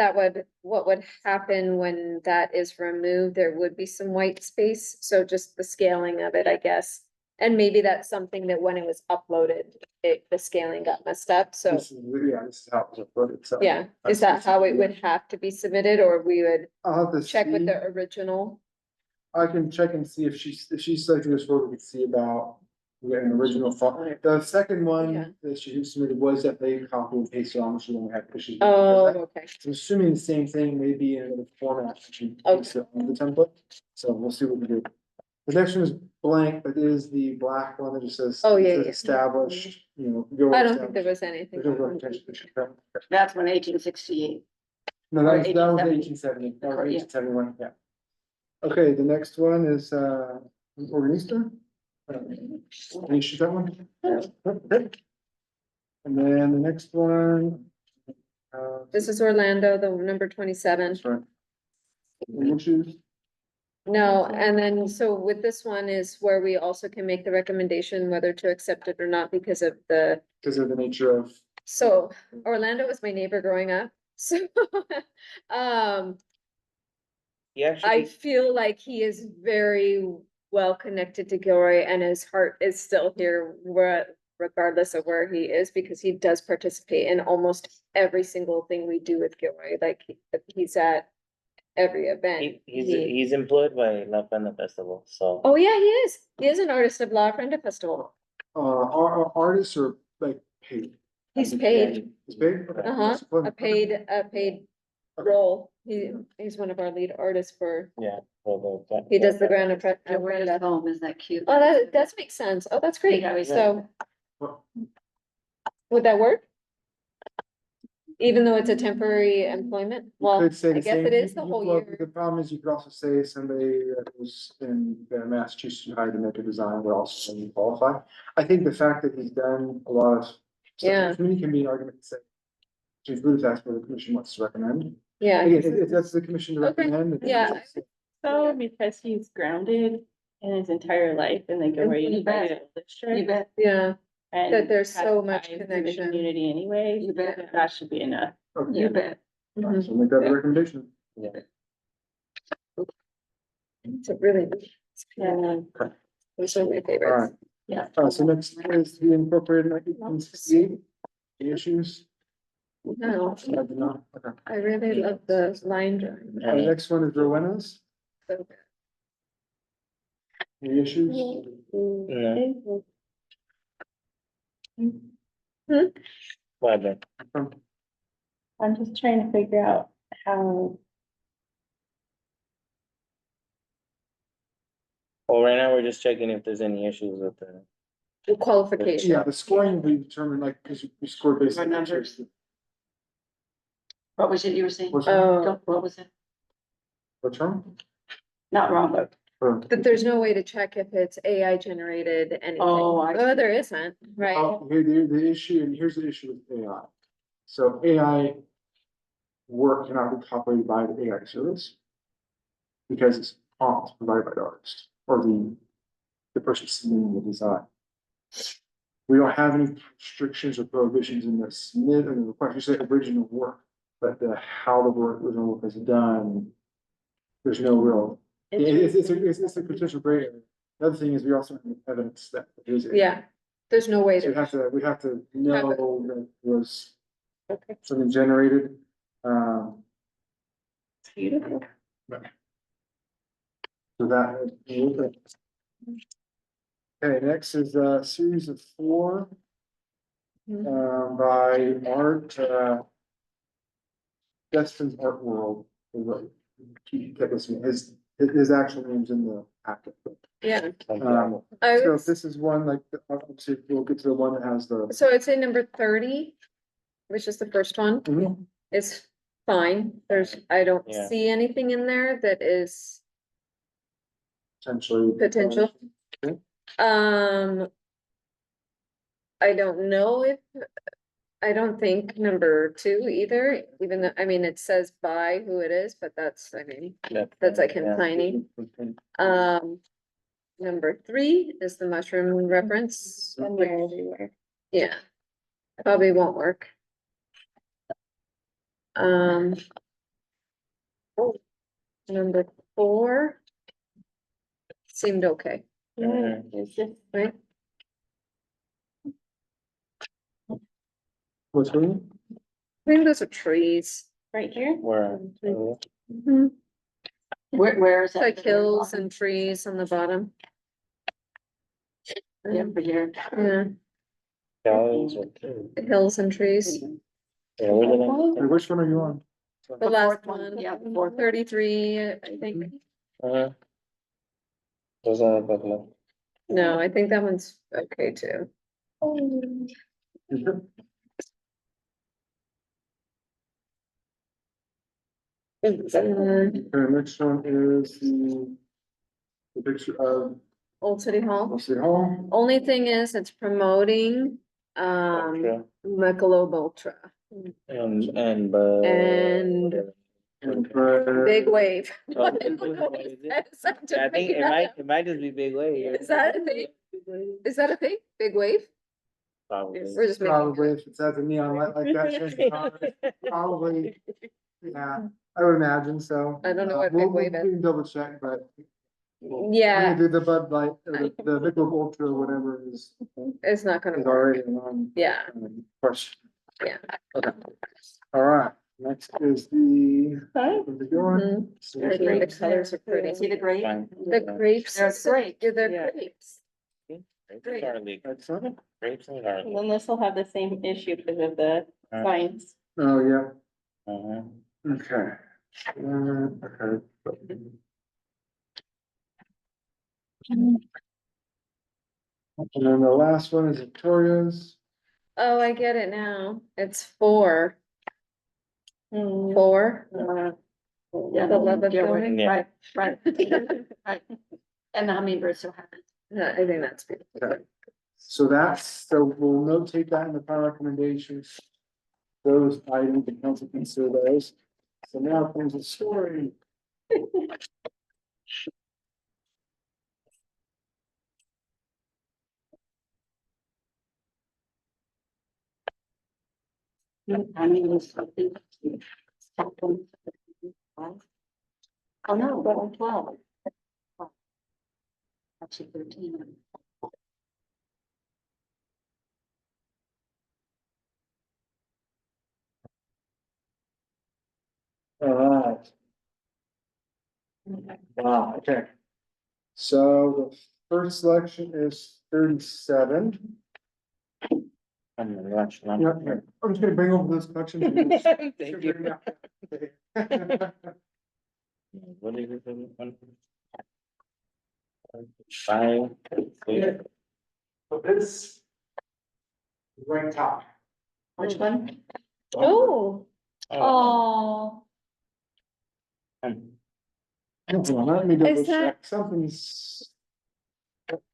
would happen when that is removed, there would be some white space, so just the scaling of it, I guess. And maybe that's something that when it was uploaded, the scaling got messed up, so, This is how it was uploaded, so. yeah, is that how it would have to be submitted, or we would I'll have to check with see. the original? I can check and see if she's selecting this photo, we can see about. We got an original file. The second Yeah. one that she submitted was that they copy and paste on, she only had issues. Oh, okay, I'm assuming the same thing, maybe in another format, that she Okay. takes it on the template, so we'll see what we do. The next one is blank, but it is the black one that just says. Oh, it yeah, says yeah. Established, go. I don't think there was anything. There's no intention to shoot that. that's when 1868, No, that was 1870. 1870, that was Yeah. 1871, yeah. Okay, the next one is, Organista. Can you shoot that one? Okay. And then the next one. This is Orlando, the number 27. That's right. Wishes. No, and then, so with this one is where we also can make the recommendation whether to accept it or not because of the, Because of the nature of, so Orlando was my neighbor growing up, so. He I actually, feel like he is very well connected to Gilroy and his heart is still here regardless of where he is, because he does participate in almost every single thing we do with Gilroy, like he's at every event. he's employed by La Pena Festival, so. Oh, yeah, he is an artist of La Ofrenda Festival. artists are like paid. He's paid, It's paid? Okay. uh-huh, That's a paid role. He's one of our lead artists for, Yeah. for the- he does the Grand Where's Ofrenda. home? Is that cute? Oh, that does make sense. Oh, that's great. Yeah, we- So Well, would that work? Even though it's a temporary employment? Well, could say I the guess same- it is the whole well, year. The problem is you could also say somebody that was in Massachusetts hired to make a design would also maybe qualify. I think the fact that he's done a lot of. Yeah. To me, can be an argument to say. To include that's what the commission wants to recommend. Yeah. Again, if that's the commission to Okay, recommend. yeah. So because he's grounded in his entire life in the Gilroy You bet. Unified School You District. bet, Yeah, And that there's has so much ties to the connection. Community anyway, You bet. that should be enough. Okay, you bet. Mhm. so make that a recommendation. It's a really, Yeah. those are my All favorites. right. Yeah. So next is the incorporated 1968 issues. No, Okay. I really love the line drawing. The next one is Rowena's, So any issues? No. good. Why then? I'm just trying to figure out how, Well, right now, we're just checking if there's any issues with the. The qualification. Yeah, the scoring will be determined like, because you score based on By numbers. numbers. What was it you were saying? What's that? Oh, What was it? What term? Not wrong, but, but there's no way to check if it's AI generated anything. Oh, I see. There isn't, right? Here, the issue, and here's the issue with AI. So AI work cannot be copied by the AI service. Because it's prompts provided by the artist or the person submitting the design. We don't have any restrictions or prohibitions in the submit and the request, you say original work, but how the original work is done. There's no real, it's a potential gray area. The other thing is we also have evidence that it is. Yeah, there's no way So to. we have to know that it was Okay. something generated, beautiful. so that. Okay, next is a series of 4. By Art, Destin's Art World. His actual name's in the packet. Yeah, Uh, So if this is one like, obviously we'll get to the one that has the. so I'd say number 30, which is the first one, Mhm. is fine. I don't Yeah. see anything in there that is, Potentially. Potential. I don't know if, I don't think number 2 either, even though, I mean, it says by who it is, but that's, I mean, that's like him Yeah. signing. Number 3 is the mushroom reference. And they're everywhere. Yeah, probably won't work. Number 4 seemed okay, Yeah, it's just right? What's going? I think those are trees. right here. Where? Mhm. where is It's that? like hills and trees on the bottom. Yeah, but here. Yeah, Galleries or- hills and trees. Yeah, where's the next? Hey, which one are you on? The last fourth one, one, yeah, the fourth. 33, I think. Uh-huh. Those are the bottom. No, I think that one's okay too. The next one is the picture of Old City Hall. City Hall. Only thing is, it's promoting, Ultra. Michelob Ultra. And, And Big wave. Oh, I big don't know what wave, it is it? says. I'm just I think making that up. it might just be big wave. Is that a thing? Is that a thing? Big wave? Probably. We're just making. Probably if it says a neon light like that, change the color. Probably, yeah, I would imagine so. I don't know what We'll- big wave is. We can double check, but. We Yeah, can do the Bud Light, or the Michelob Ultra, whatever is it's not gonna work. already on. Yeah, Question. Yeah. Okay, all right, next is the. the door. Mhm. So I think the colors are pretty. See the grape? Fine. The grapes. They're great. Yeah, they're Yeah. grapes. Grapes and garlic. Excellent. Grapes and And garlic. then this will have the same issue because of the signs. Oh, yeah, Uh-huh. okay. Okay. And then the last one is Victoria's. Oh, I get it now. It's four. Four. Yeah, The love of yeah, building. Yeah. Right, right. And the hummingbirds so happy. I think that's beautiful. Okay. So that's, so we'll notate that in the final recommendations. Those items, the council consider those. So now comes the story. I mean, it was something. Oh, no, but 12. Actually 13. All right. Wow, okay. So the first selection is 37. I'm gonna watch them. Yeah, yeah. I'm just gonna bring over those collections. Thank you. What is it? One? 5. So this. Right top. Which one? Oh, Oh, Hold on, let me double Is that- check, something's.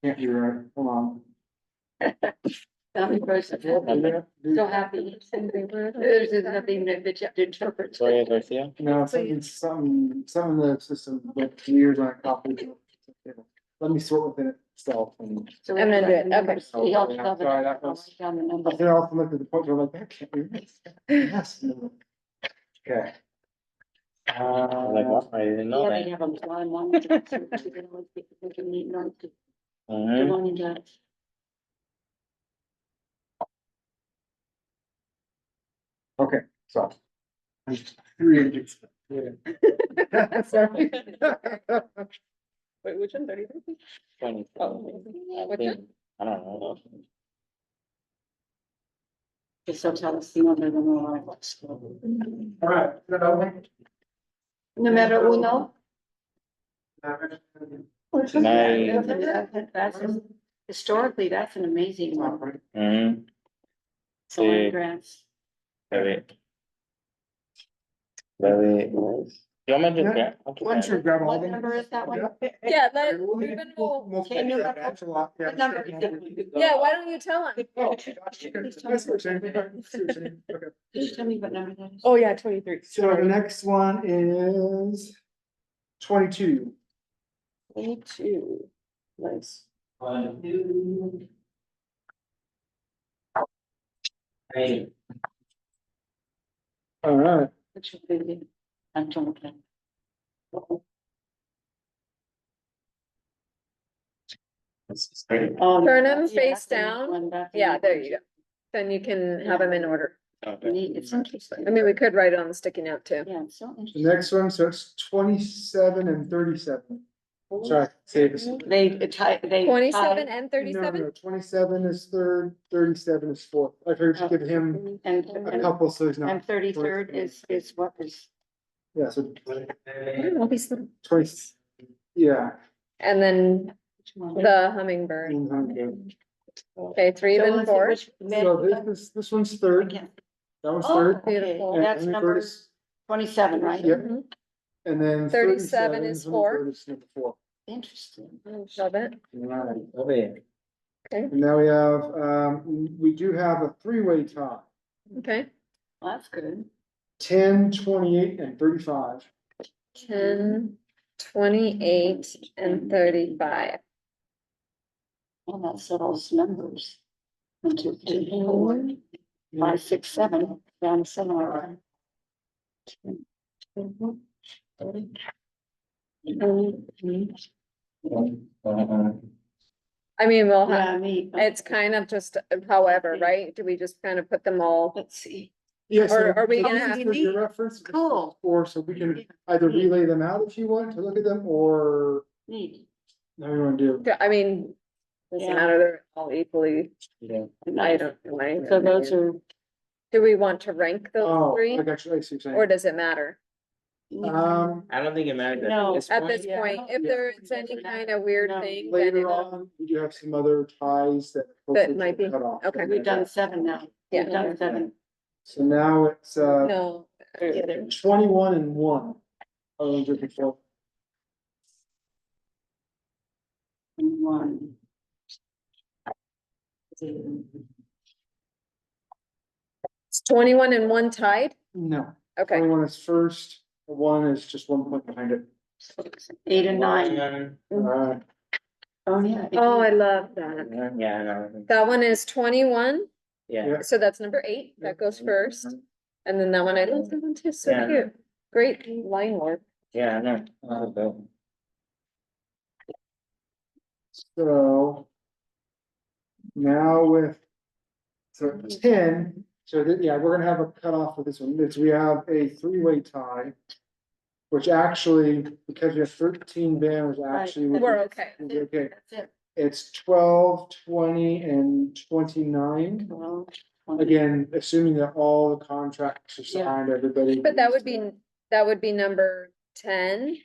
Can't be right, hold on. hummingbirds are so happy. There's nothing that you have to interpret. Victoria Garcia. No, something in the system, but years on a copy. Let me sort within itself and. So And then do it, number okay. three, I'll shove it. Sorry, that I'll was- write down the I number. then also looked at the point, where I'm like, that can't be right. Yes. Okay. Like, what? I didn't know Yeah, they that. have a blind one. They can meet notes. They Mhm. want you to- Okay, so. Three inches. Yeah. Sorry. Wait, which one, 33? 20. Oh, I Which think- I don't know. Just so tell us the number, then we'll write what's. All right. So- Numero uno. Nine. That's, historically, that's an amazing one. Mhm. Solar Sí. grants. Very. You want me to Yeah. grab? Okay. Why don't you grab all What of them? number is that one? yeah, that, We'll we've been, we'll- Can you- That's a lot, yeah. What number is it? yeah, why don't you tell him? Oh, I see what you're saying. I see what you're saying. Okay. Just tell me what number that is. Oh, yeah, 23. So the next one is 22. 22. Nice. Hey. All right. Which would be, I'm trying to. Turn 'em face down. Yeah, there you go. Then you can have them in order. It's interesting. I mean, we could write it on the sticky note too. Yeah, it's so The interesting. next one, so it's 27 and 37. Sorry, say this. They tie, they. 27 and No, 37? no, 27 is third, 37 is fourth. I figured to give him And, a couple, so he's not, and 33rd is what is, yeah, so I'll be slow. 20, yeah. And then which one? the hummingbird. Mhm. Okay, 3, So then let's see, 4. which- So this one's third, Again. that one's Oh, third. okay, Beautiful. and that's hummingbird number is- 27, right? Yep. Mhm. And then 37 is four. hummingbird is number 4. Interesting. Love it. Right. Okay. And now we have, we do have a 3-way tie. Okay. Well, that's good. 10, 28, and 35. 10, 28, and 35. Well, that settles numbers. 1, 2, 3, 4, 5, 6, 7, down somewhere. 10, 20, 30. I mean, we'll Yeah, have, me. it's kind of just however, right? Do we just kind of put them all? Let's see. Yes. Or are we gonna have- For your reference. Cool. Or so we can either relay them out if you want to look at them, or Neat. how you wanna do. I mean, doesn't Yeah. matter, they're all equally, Yeah. I don't know. So those are. Do we want to rank those Oh, three, I got you, I see what you're or saying. does it matter? I don't think it matters No. at this At point. this Yeah. point, if Yeah. there's any kind of weird No. thing, then Later it, on, we do have some other ties that. That might be- cut off. okay. We've done 7 now. Yeah. We've done 7. So now it's, no. 21 and 1. Oh, those are before. 1. It's 21 and 1 tied, No, okay, 21 is first, 1 is just 1 point behind it. 8 and 9. Alright, Oh, yeah. oh, I love that. Yeah, I know. That one is 21, Yeah. so that's number 8, that goes first, and then that one, I love that one too, so Yeah. cute. Great line work. Yeah, I know. so. Now with. So 10, so that, yeah, we're gonna have a cutoff for this one, it's, we have a 3-way tie. Which actually, because we have 13 banners, actually. would be- We're okay. would be Okay, That's it. it's 12, 20, and 29. 12, 20. Again, assuming that all the contracts are Yeah. signed, everybody. But that would be number 10.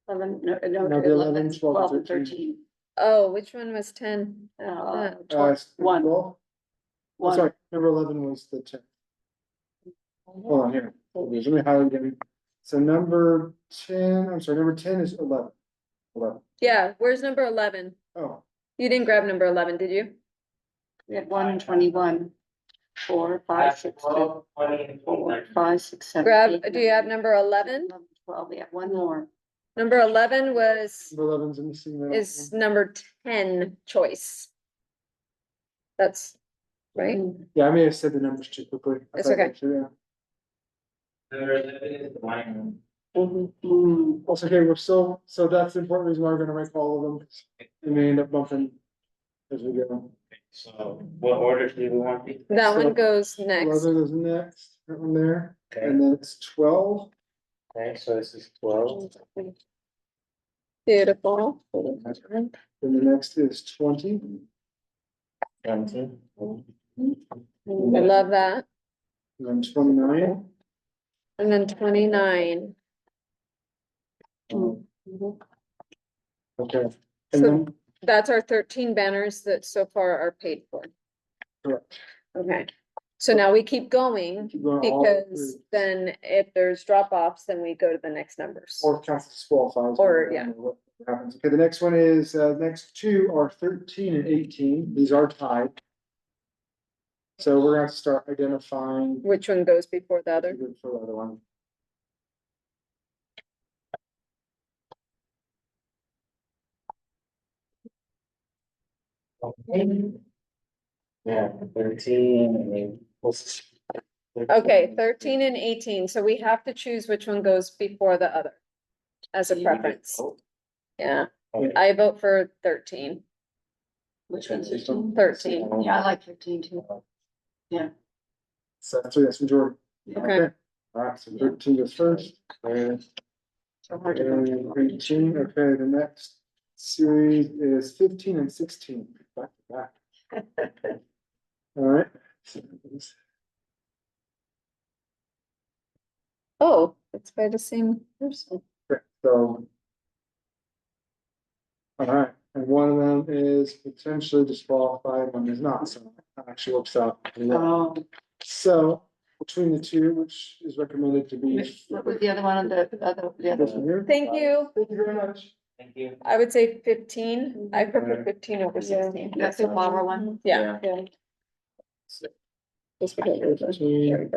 11, no, No, the 11, 12, and 13. Oh, which one was 10? Uh, It's 1. well, oh, sorry, number 11 was the 10. Hold on here, let me highlight again. So number 10, I'm sorry, number 10 is 11. 11. Yeah, where's number 11? Oh, You didn't grab number 11, did you? We had 1 and 21. 4, 5, 6, 7, 4, 5, 6, 7. Grab, 8, do you have 9, number 11? 12, we have 1 more. Number 11 was, number 11's missing. that is one. number 10 choice. That's right. Yeah, I may have said the numbers too quickly. I It's thought okay. that too, yeah. Mm, Also, okay, we're still, so that's the important reason why we're gonna rank all of them, 'cause we may end up bumping as we go. So what order do we want these? That So, one goes next. 11 is next, that one there, Okay, and then it's 12. okay, so this is 12. Beautiful. Then the next is 20. 20. I love that. And then 29. And then 29. Okay, and So then, that's our 13 banners that so far are paid for. correct. Okay. So now we keep going Keep going all the way because through. then if there's drop offs, then we go to the next numbers. Or council disqualifies. Or, I yeah. don't know what happens. Okay, the next one is, next two are 13 and 18, these are tied. So we're gonna have to start identifying. Which one goes before the other? For the other one. Yeah, 13, and then what's? Okay, 13 and 18. So we have to choose which one goes before the other. As a preference. Yeah, Okay. I vote for 13. Which one's Okay, so- 13. Yeah, I like 13 too. So that's majority. Okay. Alright, so 13 goes first. So hard to And go. 18, okay, the next series is 15 and 16, back to back. Alright. Oh, it's by the same person. Okay, so. Alright, and one of them is potentially disqualified, one is not, so that actually works out. pretty well. Oh, So, between the two, which is recommended to be. what was the other one on the other, the This other? one here. Thank you. Thank you very much. Thank you. I would say 15. I prefer 15 over 16. That's the flower one? Yeah. Just because- 13.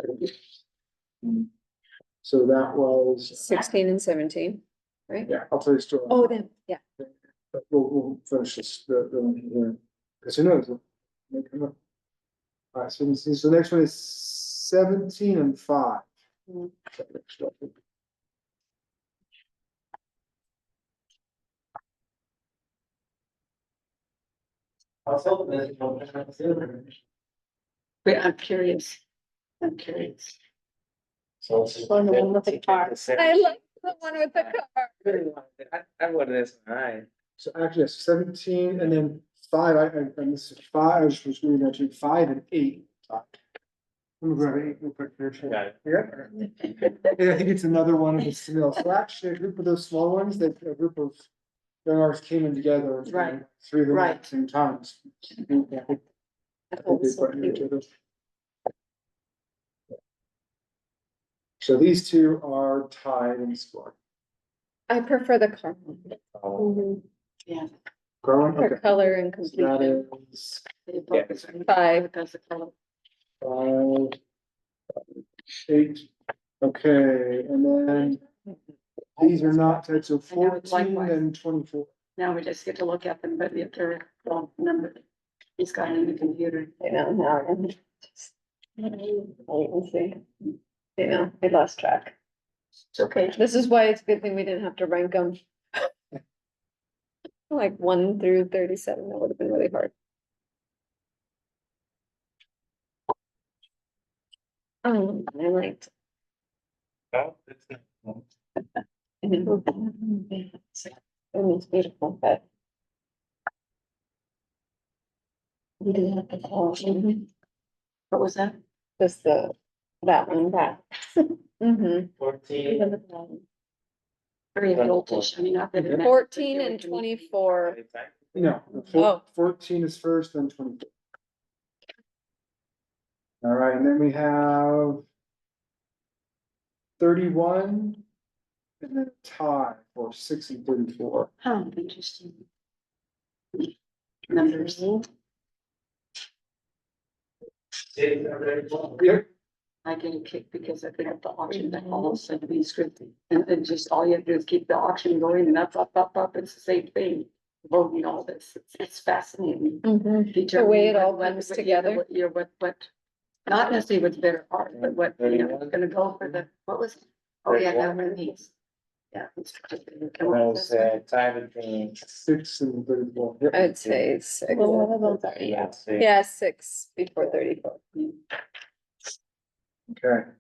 So that was. 16 and 17, right? Yeah, I'll tell you a story. Oh, then, yeah. But we'll finish this, the one here, because who knows? It may come up. All right, so the next one is 17 and 5. Mhm. Wait, I'm curious. I'm curious. So it's. Oh, the one with the car. I like the one with the car. I would this, alright. So actually, it's 17 and then 5, I missed 5, I was reading actually 5 and 8. Let me grab 8 real quick here. Got it. Yeah. And I think it's another one of the similar, so actually a group of those small ones, that a group of young artists came in together. and Right. 3 of them at Right. the same times. I think they quite knew each other. So these two are tied in score. I prefer the car. Um, Yeah. Garland, For okay. color and So that completion. is They focus on- 5. Because the color. 5, 8, okay, and then these are not tied, so 14 likewise. and 24. Now we just get to look at them, but if they're wrong number, he's got it in the computer. I know, now. I'm just- Wait and see. You know, I lost track. It's okay. This is why it's a good thing we didn't have to rank them. Like 1 through 37, that would have been really hard. I liked. oh, it's not- It's beautiful, but. We didn't have to call. What was that? Just that one, that. Mm-hmm. 14. Very voltage, I mean, not that. it matters, but 14 you and can- 24. No, Oh. 14 is first, then 24. All right, and then we have 31 and then a tie for 6 and 34. Huh, interesting. Numbers. Yep. I get a kick because I think of the auction that all of a sudden be scripted. And just all you have to do is keep the auction going and up, it's the same thing. Voting all this, it's fascinating. The way it all blends together. You know, what, not necessarily what's better art, but what, you know, it's gonna go for the, what was, oh yeah, that one piece. Yeah. it's particular. That was tie between. 6 and 34. Yep. I'd say 6. Well, one of those are, yeah. Let's see. Yeah, 6 before 34. Okay.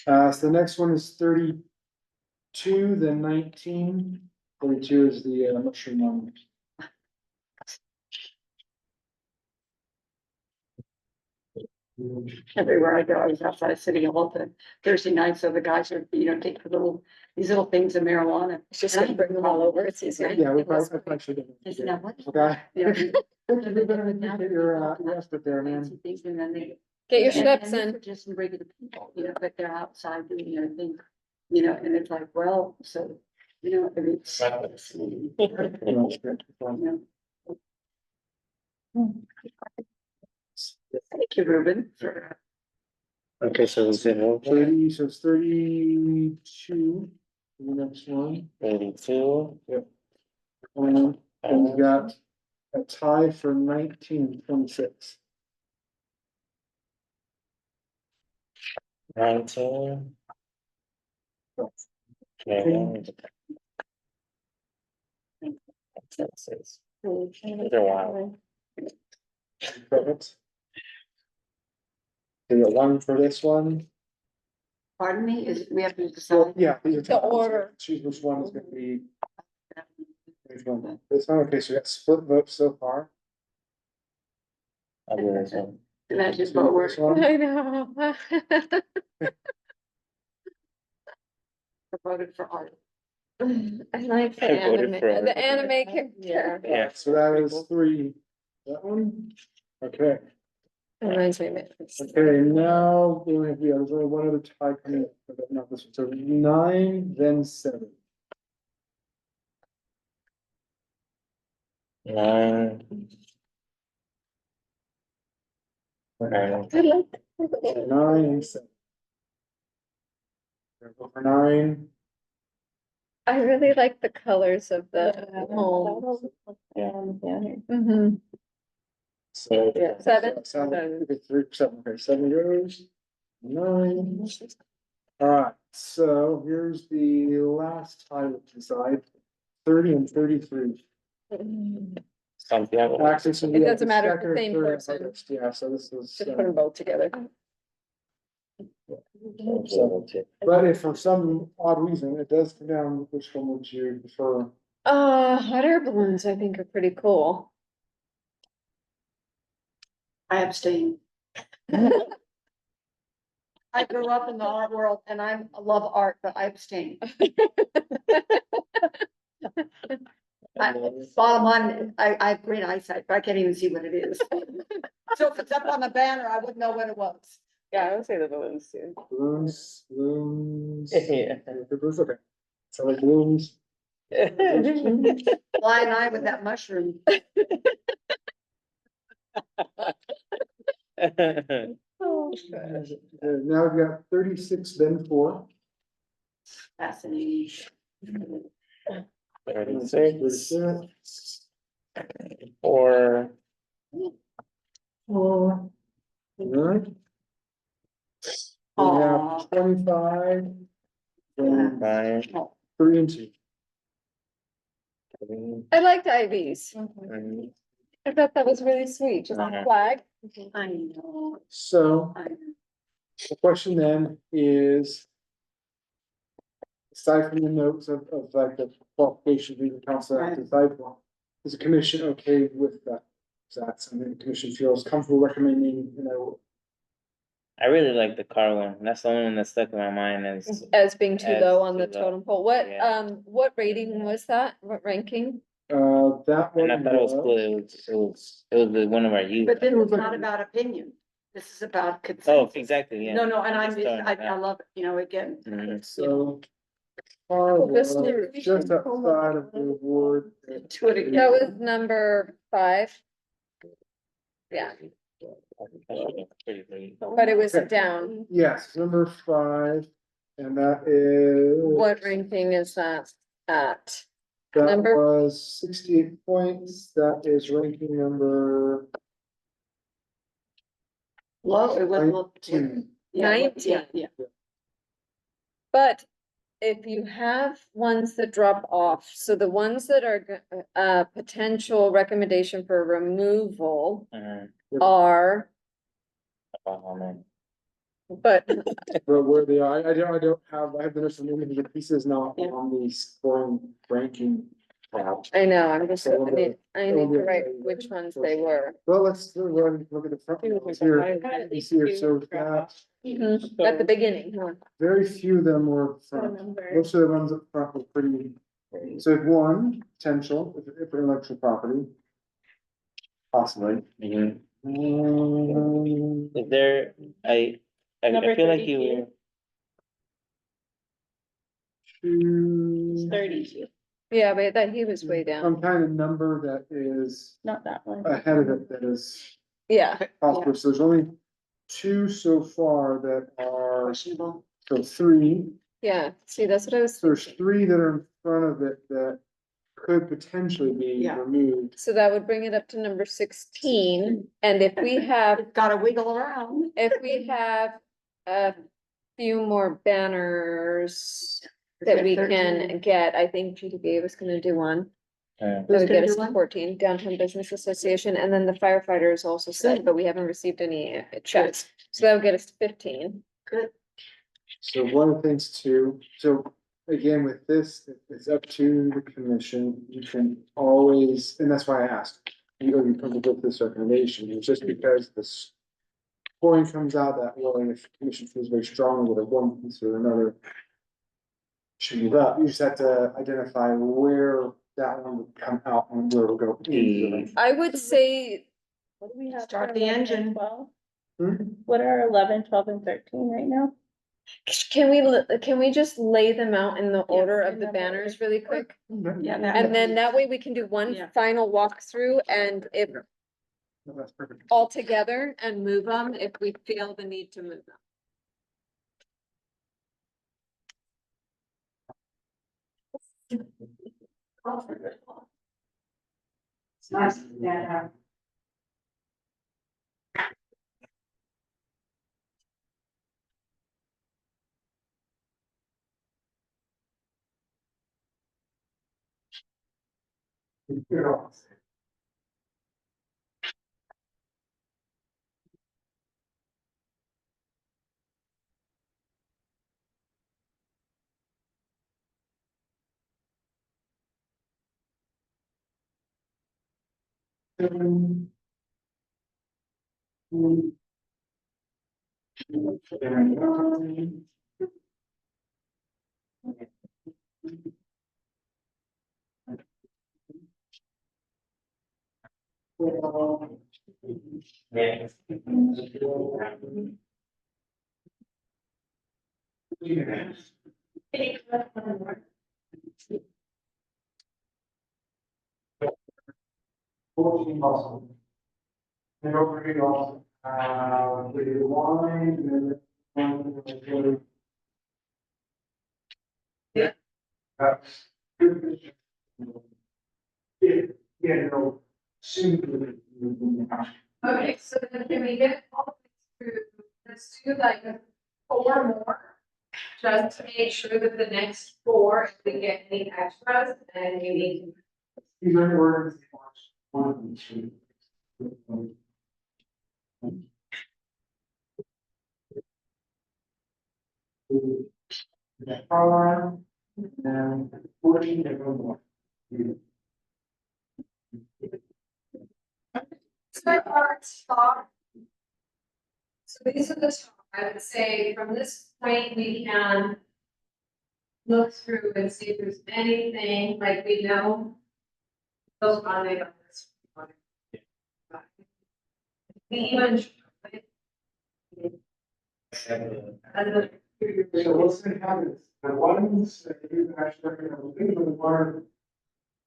So the next one is 32, then 19. 32 is the mushroom one. Everywhere I go, I was outside City Hall the Thursday night, so the guys are, you know, take these little things of marijuana. It's just gonna bring them all over, it's easier. Yeah, we probably should have. Isn't that what? Okay. Yeah. Get your effort there, man. Things and then they. Get your and- steps and these in. are just regular people, you know, but they're outside doing their thing, you know, and it's like, well, so, you know, it's. fascinating, you know. Thank you, Ruben, for. Okay, so it's in over 30, so it's 32. The next one. 32. And we got a tie for 19 and 26. 19. Okay. Sentences. They're wild. Perfect. We got 1 for this one. Pardon me, is, we have to So, decide. yeah, these are. The order. Choose which one is gonna be. Which one? This one, okay, so we got split votes so far. I'll do this one. And that's just So what we're this one, I know. voted for art. I like the I voted anime, for the it. anime character. Yeah. So that is 3. That one, okay. Reminds me of it. Okay, now we only have, yeah, there's only one other tie coming up, but not this one, so 9, then 7. 9. Okay. I like. 9 and 7. Number 9, I really like the colors of the homes. Mhm. so. Yeah. 7. 7, 7, okay, 7 goes. 9. Alright, so here's the last title to decide, 30 and 33. Something. Actually, so we It have doesn't the matter if second the or same third person. August. Yeah, so this was. Just put them both together. But if for some odd reason it does come down, which one would you prefer? Hot air balloons, I think are pretty cool. I abstain. I grew up in the art world and I love art, but I abstain. Bottom line, I have great eyesight, but I can't even see what it is. So if it's up on the banner, I wouldn't know what it was. Yeah, I would say the balloons too. Balloons, balloons. Yeah. Balloons, okay. So like balloons. Fly and I with that mushroom. Now we've got 36, then 4. Fascinating. 36, 36. or 4. Alright. We Aw. have 25. Then 5, 3 and 2. I liked IVs. and I thought that was really sweet, just a Uh-huh. flag. I know. So I know. the question then is. Aside from the notes of like the qualifications we the council have to decide on, is the commission okay with that? Is that something the commission feels comfortable recommending, you know? I really like the car one. That's the only one that stuck in my mind is, As being too As low on the too low. totem pole. What, Yeah. what rating was that? What ranking? That and I one thought it was cool. was. It was the one of our youth. But then it's not about opinion. This is about Oh, consensus. exactly, yeah. No, no, and Just throwing it I out. love it, you know, again. Mhm. So. Car This was one- just outside of the award. Do it again. That was number 5. Yeah, but it was Okay. down. Yes, number 5, and that is. What ranking is that at? That number? was 68 points, that is ranking number Low, it was. 19. Yeah, 19. Yeah, But if you have ones that drop off, so the ones that are, potential recommendation for removal are, but But where they are, I don't have, I have the notes from the pieces not Yeah. on the scoring ranking tab. I know, I'm just, So we'll I need to write which ones they were. Well, let's look at the front. ones here. You see here, so we've got At the beginning, huh? very few of them were front. Most of the ones up front were pretty. So if one potential, if for intellectual property. Possibly. Mhm. Mm, Is there, I Number feel like 32. you, two- 32, Yeah, but that he was way down. Some kind of number that is not that one. ahead of it that is Yeah, possible, so there's only 2 so far that are, questionable. so 3. yeah. See, that's what I was So there's thinking. 3 that are in front of it that could potentially be Yeah. removed. So that would bring it up to number 16. And if we have, Gotta wiggle around. if we have a few more banners that we can get, I think GDB was gonna do one. That Who's would gonna get do us to one? 14, Downtown Business Association, and then the firefighters also said, Good. but we haven't received any checks. So that would get us to 15. Good. So one of the things too, so again, with this, it's up to the commission, you can always, and that's why I asked. You come up with this recommendation, it's just because this. Scoring comes out that well, and if the commission feels very strongly with one piece or another. Should move up, you just have to identify where that one would come out and where it will go. in. I would say, What do we have? Start for the 11 and engine. 12? Hmm? What are 11, 12, and 13 right now? can we just lay them out in the order of in the the banners really quick? Yeah. And then that way we can do one Yeah. final walkthrough, and if No, that's perfect. all together and move them if we feel the need to move them. It's nice, yeah. Yeah. Fourteen also. And over here also, the wine and. Yeah. That's. Yeah, yeah, no. Soon. Okay, so then can we get all of these through, let's do like 4 more. Just to make sure that the next 4, if we get any extras, then we need. These are words. One of them should. And 14 different more. So our top. So these are the top, I would say from this point, we can. Look through and see if there's anything like we know. Those on it on this. one. We even. As a. So what's gonna happen is, the ones that you actually, things with learn.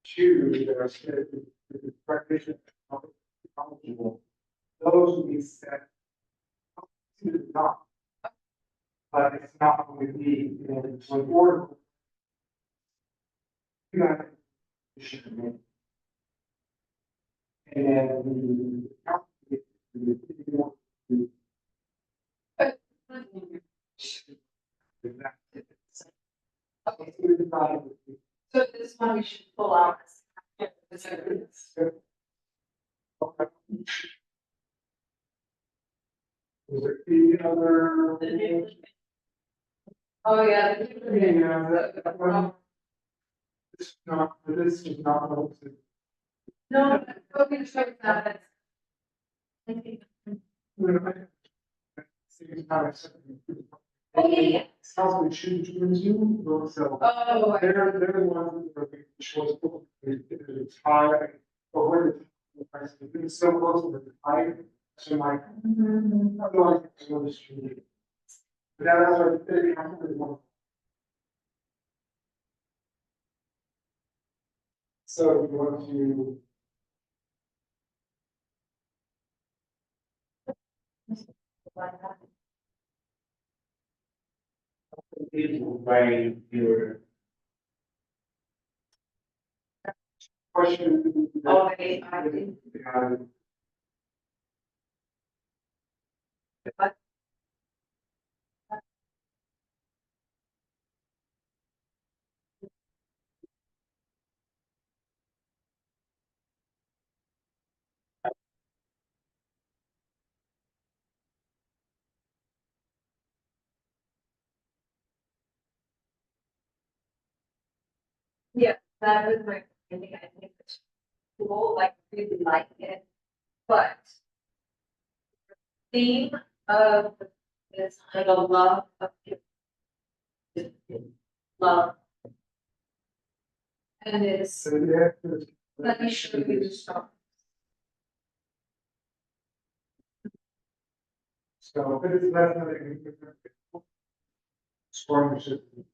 Choose that are said to the practitioner. Eligible, those will be set. To the top. But it's not going to be, when board. You got it. You should be. And then the. So this one we should pull out. Was there any other? Oh, yeah. Yeah, that one. This is not. No, I'm going to show you that. Oh, yeah. Sounds like should you, so. Oh, They're the ones that are making choice, it's high, but where the price is, it's so close to the high, so like, otherwise, it's really distributed. But that's what they have to do. So you want to. By your. Question. Oh, I think. Yeah, that was my, I think it's cool, like really like it, but. Theme of this, like a love of. Love. And it's, So you have to. let me show you the song. So, but it's less than a. Scoring system.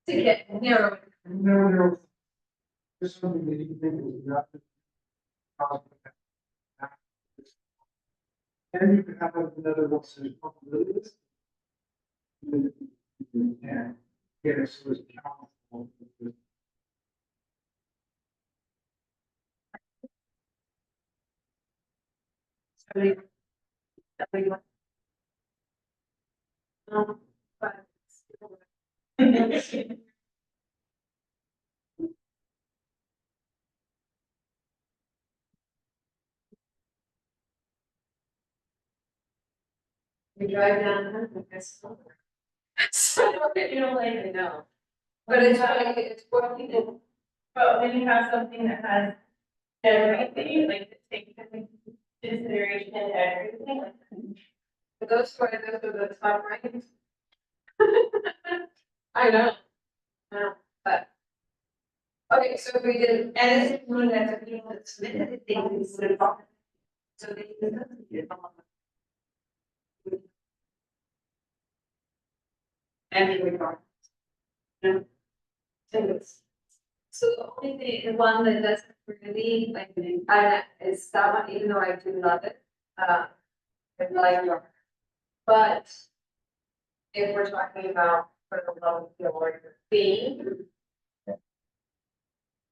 To get narrow. No. Just something that you think is not. And you can have another one, so possibilities. Yeah, yes, it was council. But. We drive down, I guess. So, you don't even know. But it's like, it's what people. But when you have something that has everything, like to take into consideration everything, like. But those are the top rankings. I know. Yeah, but. Okay, so we did, And it's one that the people that submitted the things would have bought. So they. And they would buy. so the only thing, the one that doesn't really, like, I, is that one, even though I do love it, I like it. But. If we're talking about for the level field or theme,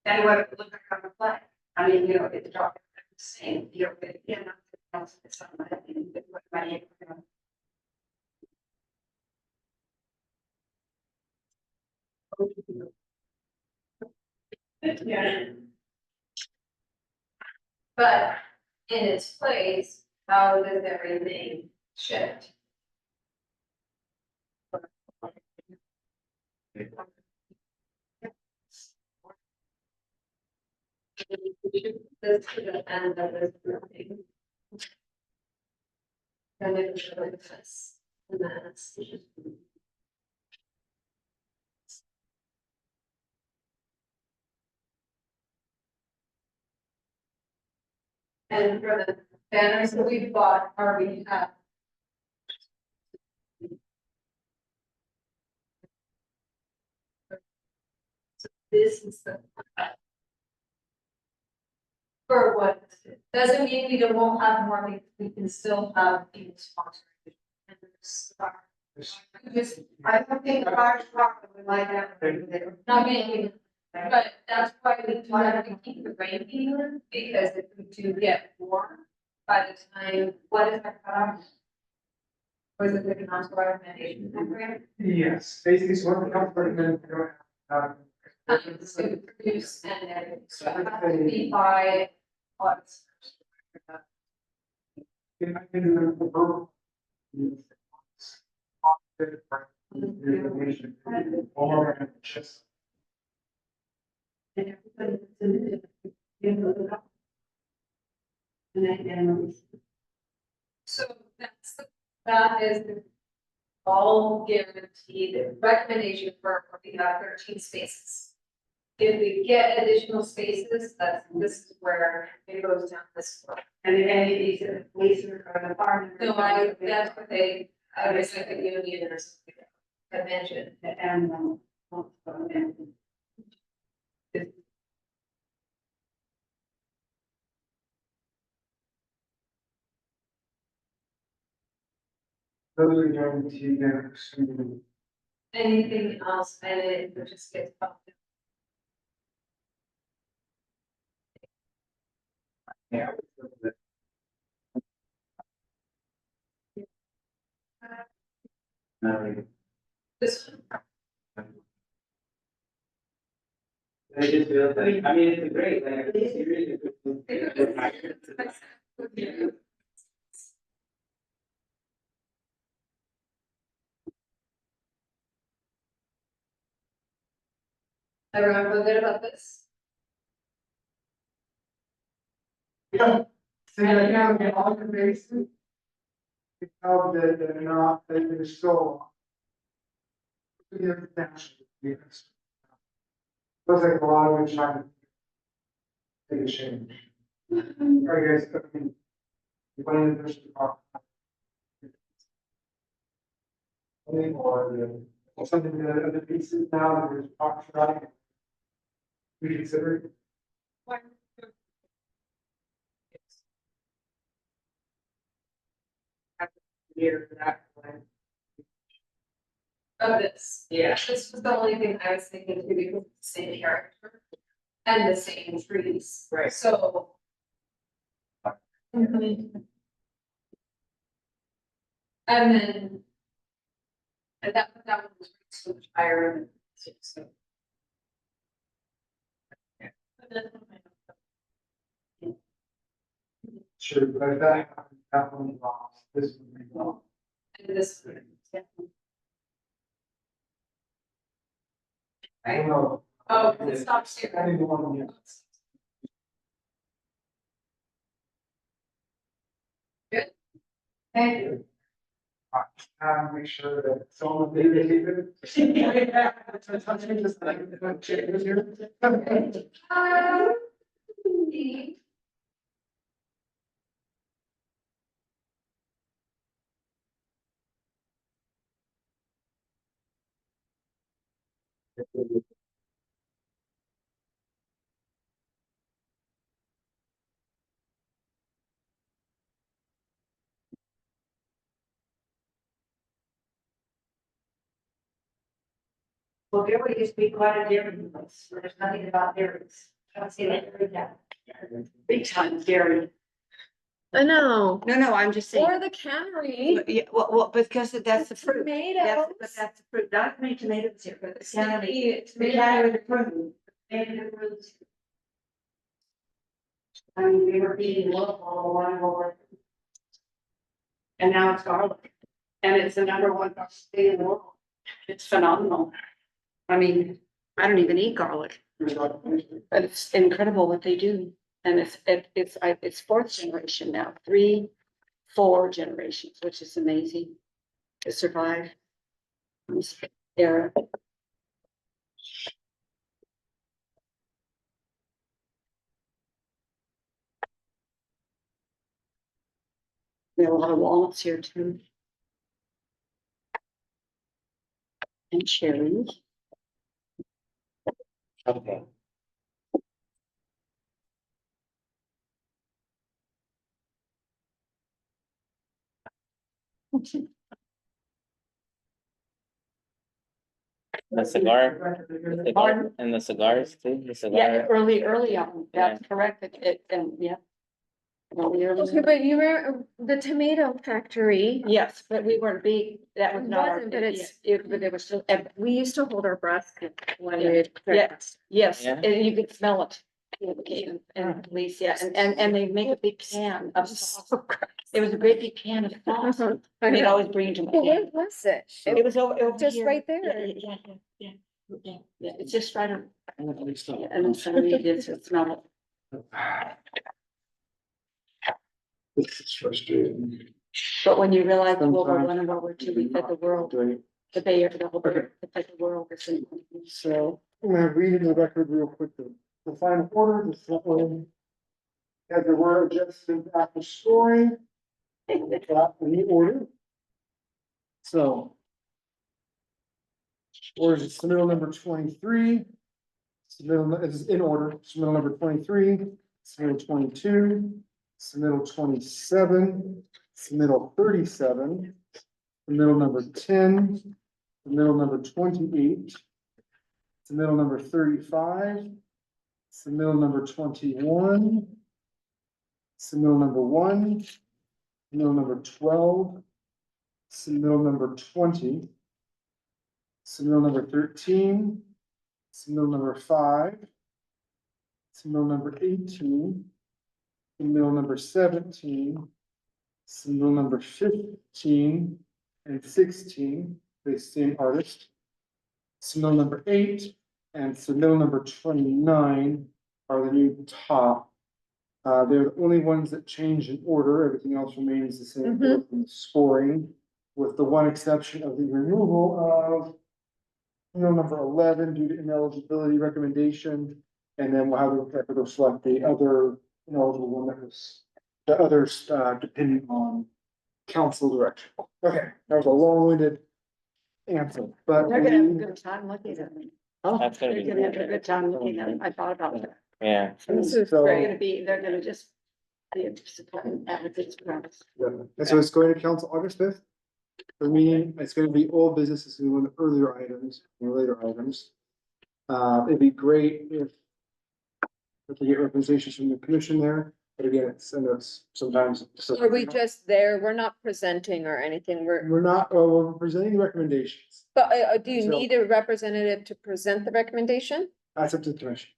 And what it would look like on the flag. I mean, you know, it's dropping the same, you know, but yeah, nothing else, it's not my opinion, but what my. Yeah. but in its place, how does everything shift? This to the end of this thing. And it was like this, and that's. And for the banners that we bought, or we have. So this is the. For what, doesn't mean we won't have more, we can still have people sponsor. And there's, just, I don't think the fire department would like that, not being, but that's why we try to keep the ranking, because if we do get more, by the time, what is our cutoff? Was it the council recommendation program? Yes, basically, so what the health department, To produce and everything, so it has to be by August. I can do the verbal. Information, or just. And everybody submitted, you know, and So that is the all guaranteed recommendation for, we have 13 spaces. If we get additional spaces, this is where it goes down this floor. and if any of these are the police or the firemen. No, that's what I was like the union or something that mentioned. And, Those are guaranteed, they're extremely. Anything else, and it just gets bumped. Yeah. This I just feel like, I mean, it's great, like, it's really. one. Everyone feel good about this? Yeah, so you can get all the bases. You tell that they're not, that they're still. Yes. Looks like a lot of it trying to. Take a change. I guess, I mean. When there's. Or something that other pieces now, there's talks about. We consider. It. Year for that plan. Of this. Yeah. This was the only thing I was thinking too, because it's the same character. And the same trees. Right. So. And then. And that one was so much higher than six, so. Sure, but if that happened, that one lost, this would be wrong. And this. I don't know. Oh, it stops here. I think the one here. Thank you. Make sure that someone did it. Yeah. Just like, check here. Well, there used to be quite a dairy place, there's nothing about dairies. I don't see that every day. Big time dairy. I know, No, I'm just saying. or the cannery. Yeah, well, because that's the fruit. Tomatoes. But that's the fruit, not many tomatoes here, but the cannery, the Tomato. cannery, the fruit. And the fruits. I mean, we were eating local a while over. And now it's garlic. And it's the number one thing in the world. It's phenomenal. I mean, I don't even eat garlic, but it's incredible what they do. And it's fourth generation now, 4 generations, which is amazing to survive this era. We have a lot of walnuts here too. And cherries. Okay. The cigar, and the cigars too, the Yeah, cigar. early on, that's correct, yeah. Early. Okay, but you were, the tomato factory, Yes, but we weren't big, that was It not our, wasn't, but it's- but there was still, we used to hold our breath when Yeah. it. yes, Yeah. and you could smell it. And police, yeah, and they make a big pan of sauce. It was a great big pan of sauce. I They'd know. always bring it to Well, where me. was it? It was over Just here. right there. Yeah, it's just right on. Yeah, and then suddenly it's not. This is frustrating. But when you realize World War Sometimes- I and World War II, we fed the world, Doing the Bay Area, the whole, Okay. they fed the world. It's in- So I'm gonna read in the record real quick, the final order, the second one. As there were adjustments after scoring. That in the order. So. Orders is submittal number 23. Submittal, this is in order, submittal number 23, submittal 22, submittal 27, submittal 37. Submittal number 10, submittal number 28. Submittal number 35. Submittal number 21. Submittal number 1. Submittal number 12. Submittal number 20. Submittal number 13. Submittal number 5. Submittal number 18. Submittal number 17. Submittal number 15 and 16, the same artist. Submittal number 8 and submittal number 29 are the new top. They're the only ones that change in order. Everything else remains the same Mhm. in the scoring, with the one exception of the removal of number 11 due to ineligibility recommendation. And then we'll have to look at to select the other ineligible one that was, the others, depending on council direction. Okay, that was a long-winded answer, but. They're gonna have a good time looking at them. That's gonna They're be, gonna have a good time looking at them. I thought about that. yeah, This is So- great. They're gonna just be disappointed advocates for us. Yeah, and so it's going to council August 5th. The meeting, it's gonna be old business, it's gonna be one of the earlier items, and later items. It'd be great if we get representations from the commission there. But again, it's sometimes. Are we just there? We're not presenting or anything. We're not, we're presenting recommendations. But do you So- need a representative to present the recommendation? That's up to the commission.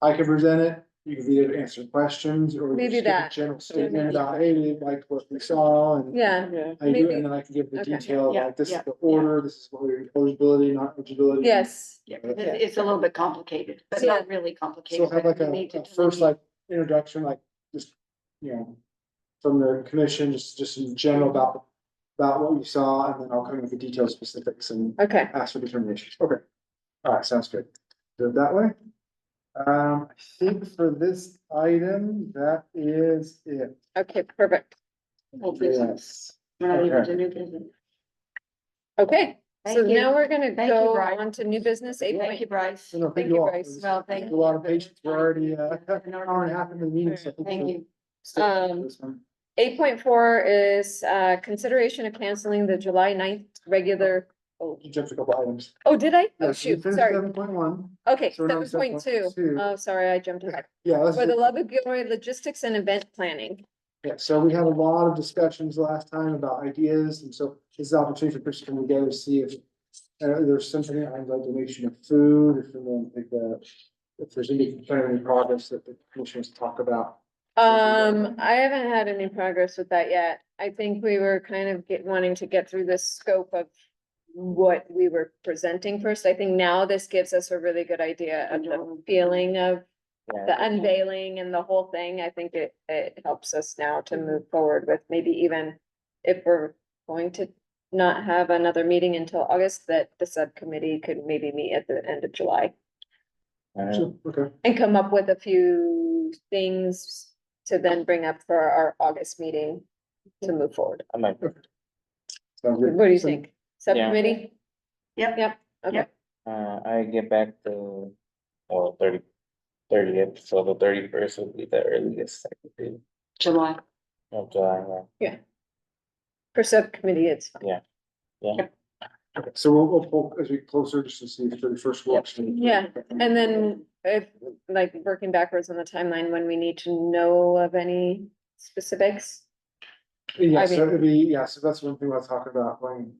I can present it, you can either answer questions or. Maybe just give a that. General statement about, hey, we like what we saw and. Yeah, Yeah. I do, maybe. and then I can give the Okay. detail, Yeah, like this is yeah, the order, this is what we're, eligibility, not eligibility. Yes, Yeah, 'cause it's a little bit complicated, but Yeah. not really So complicated. have but like we need to a first delineate. like introduction, like just, from the commission, just in general about what you saw, and then I'll come with the detailed specifics and okay. ask for determinations. Okay. All right, sounds good. Do it that way. I think for this item, that is it. Okay, perfect. Old business. We're not even Okay. to new business. Okay, so Thank you. now we're gonna Thank you, go Brian. on to new business eight Thank you, point. Bryce. No, Thank you, all. Bryce. Well, thank A you. lot of patience. We're already, an hour and a half in the meeting, so I think. Thank we'll you. stick to Um, this one. 8.4 is consideration of canceling the July 9th regular. You jumped a couple items. Oh, did I? Oh, Yeah, shoot, Seven sorry. point one. Okay, So we're on 7.2. 7.2. Oh, sorry, I jumped ahead. Yeah, let's For the do- Love of Glory Logistics and Event Planning. yeah, so we had a lot of discussions last time about ideas, and so this is an opportunity for Chris to come together, to see if. There's something, I'd like donation of food, if we want to take the, if there's any kind of any progress that the commissioners talk about. I haven't had any progress with that yet. I think we were kind of wanting to get through the scope of what we were presenting first. I think now this gives us a really good idea of the feeling of the Yeah, unveiling and the whole thing. I think it helps us now to move forward with maybe even if we're going to not have another meeting until August, that the subcommittee could maybe meet at the end of July So, okay, and come up with a few things to then bring up for our August meeting to move forward. I might, sounds good. What do you So- think? Subcommittee? Yep. Yep, okay. I get back to, well, 30th, so the 31st would be the earliest I could do July. of July, For subcommittee, it's fine. yeah. Okay, so we'll pull as we get closer, just to see if the first works. Yeah, and then if, like, working backwards on the timeline, when we need to know of any specifics. Yeah, I so mean- it'd be, yeah, so that's one thing we'll talk about going.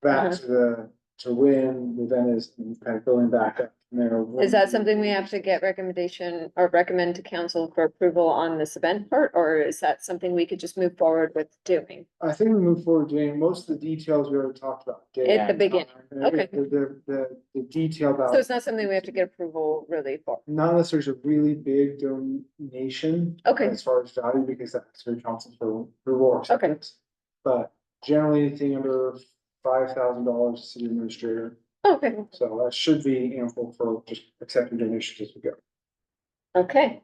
Back to when the event is and kind of going back up from there. Is that something we have to get recommendation or recommend to council for approval on this event part, or is that something we could just move forward with doing? I think we move forward doing most of the details we already talked about. day At the and beginning, time. okay. The detail about. So it's not something we have to get approval really for? Not unless there's a really big donation. Okay. As far as value, because that's very council for reward acceptance. But generally anything under $5,000 city administrator, Okay, so that should be ample for just accepting donations as we go. okay.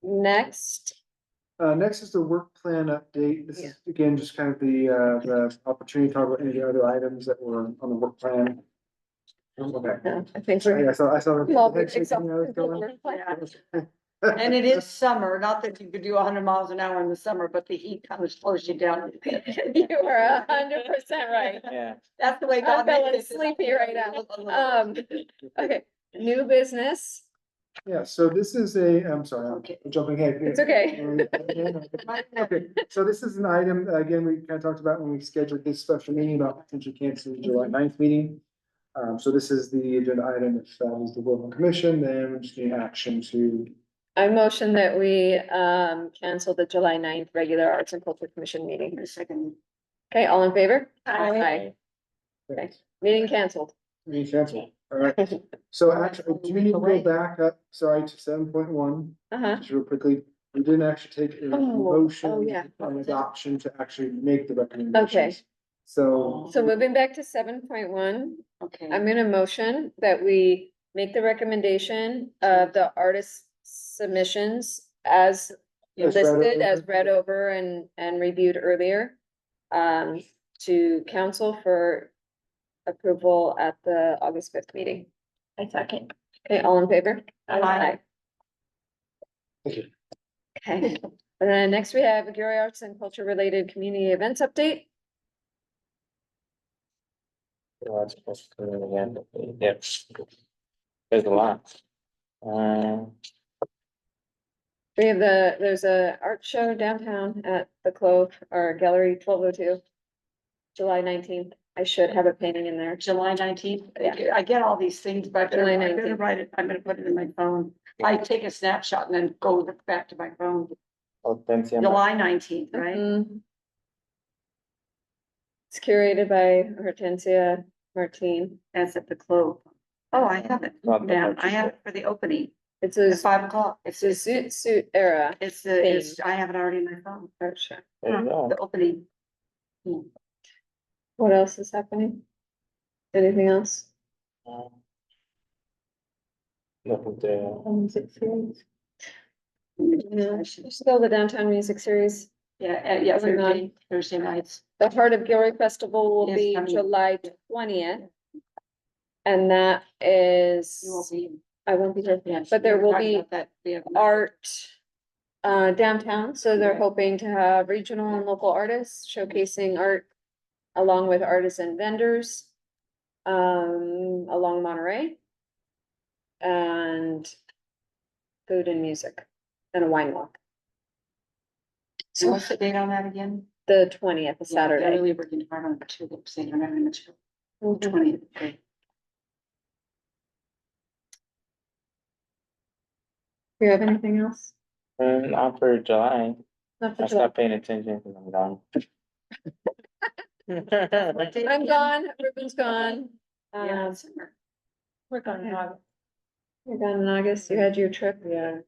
Next, Next is the work plan update. This is again, just kind of the opportunity to talk about any other items that were on the work plan. Okay. I think we're. I saw. Well, the head shaking except- I was going. And it is summer, not that you could do 100 miles an hour in the summer, but the heat kind of slows you down. You are 100% right. Yeah, That's the way I'm God made feeling it. sleepy right now. Okay, new business. Yeah, so this is I'm sorry, Okay. I'm jumping ahead. It's okay. Okay, so this is an item, again, we kind of talked about when we scheduled this special meeting about potentially canceling the July 9th meeting. So this is the agenda item, if that is the will of the commission, then we just need action to, I motion that we cancel the July 9th regular Arts and Culture Commission meeting. A second. Okay, all in favor? Aye. Okay, meeting canceled. meeting cancel. All right, so actually, do you need to go back up, sorry, to 7.1, Uh-huh, just real quickly? We didn't actually take a Oh, motion yeah. on adoption to actually make the recommendations. So, so moving back to 7.1, Okay. I'm gonna motion that we make the recommendation of the artist submissions as As read listed, as over. read over and reviewed earlier. To council for approval at the August 5th meeting. I second. Okay, all in favor? Aye. thank you. Okay, and then next we have Aguirre Arts and Culture related community events update. well, it's supposed to do it again, but, yeah. There's a lot. Um, We have there's a art show downtown at the Clove, or Gallery 1202. July 19th. I should have a painting in there. July 19th. Yeah. I get all these things, but July I better 19th. write it. I'm gonna put it in my phone. I take a snapshot and then go back to my phone. Hortensia. July 19th, right? Mhm. It's curated by Hortensia Martin. That's at the Clove. Oh, I have it Not the down. I Martin. have it for the opening It's at a, 5 o'clock. it's a suit era. It's, I have it already in my phone. art show. There you The go. opening. What else is happening? Anything else? Nothing there. Music series. Yeah, still the downtown music series. Yeah, yeah, Moving on. Thursday nights. The Heart of Gilroy Festival will Yes, be coming. July 20th. And that is, You won't be. I won't be there, Yeah, but there we were will talking be about that. We have art downtown, so they're Right. hoping to have regional and local artists showcasing art along with artisan vendors along Monterey. And food and music and a wine walk. So what's the date on that again? The 20th, a Yeah, Saturday. They're really working hard on it too. They're saying they're having material. Mhm. 20th, okay. Do you have anything else? Not for July. Not for I July. stopped paying attention because I'm gone. I'm gone, Ruben's gone. Yeah, Um, it's summer. We're going Yeah. on. you're gone in August, you had your trip. Yeah.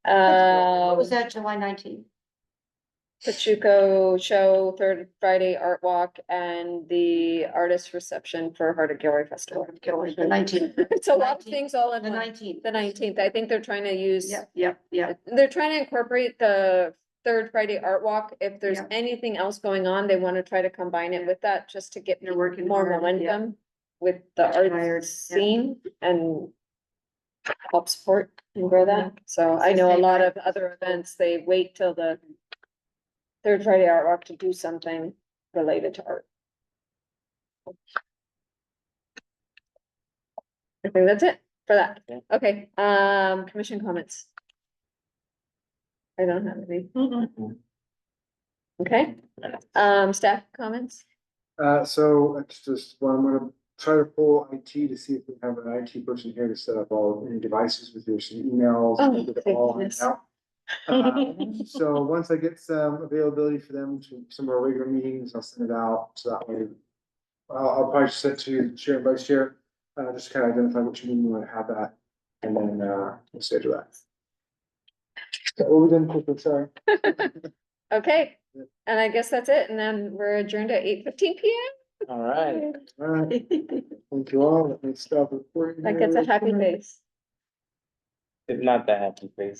What was that, July 19th? Pachuco show, third Friday art walk, and the artist reception for Heart of Gilroy Festival. The 19th. It's a lot of 19th. things all in The one. 19th. The 19th, I think they're trying to use. Yep. They're trying to incorporate the third Friday art walk. If there's Yeah. anything else going on, they want to try to combine it with that, just to get They're working more hard, yeah. momentum with the Tired, art yeah. scene and help support and grow that. So It's I the know a same lot night. of other events, they wait till the third Friday art walk to do something related to art. I think that's it for that. Yeah. Okay, commission comments. I don't have any. Okay, staff comments? So it's just, well, I'm gonna try to pull IT to see if we have an IT person here to set up all any devices with your some emails. Oh, get it thank all goodness. out. So once I get some availability for them to some of our regular meetings, I'll send it out, so that way. I'll probably just send it to chair and vice chair, just kind of identify which meeting you wanna have that, and then, we'll schedule that. So what we done quickly, sorry. Okay, and I guess that's it, and then we're adjourned at 8:15 PM. All right. All right, thank you all, let me stop recording. That gets a happy face. It's not that happy face.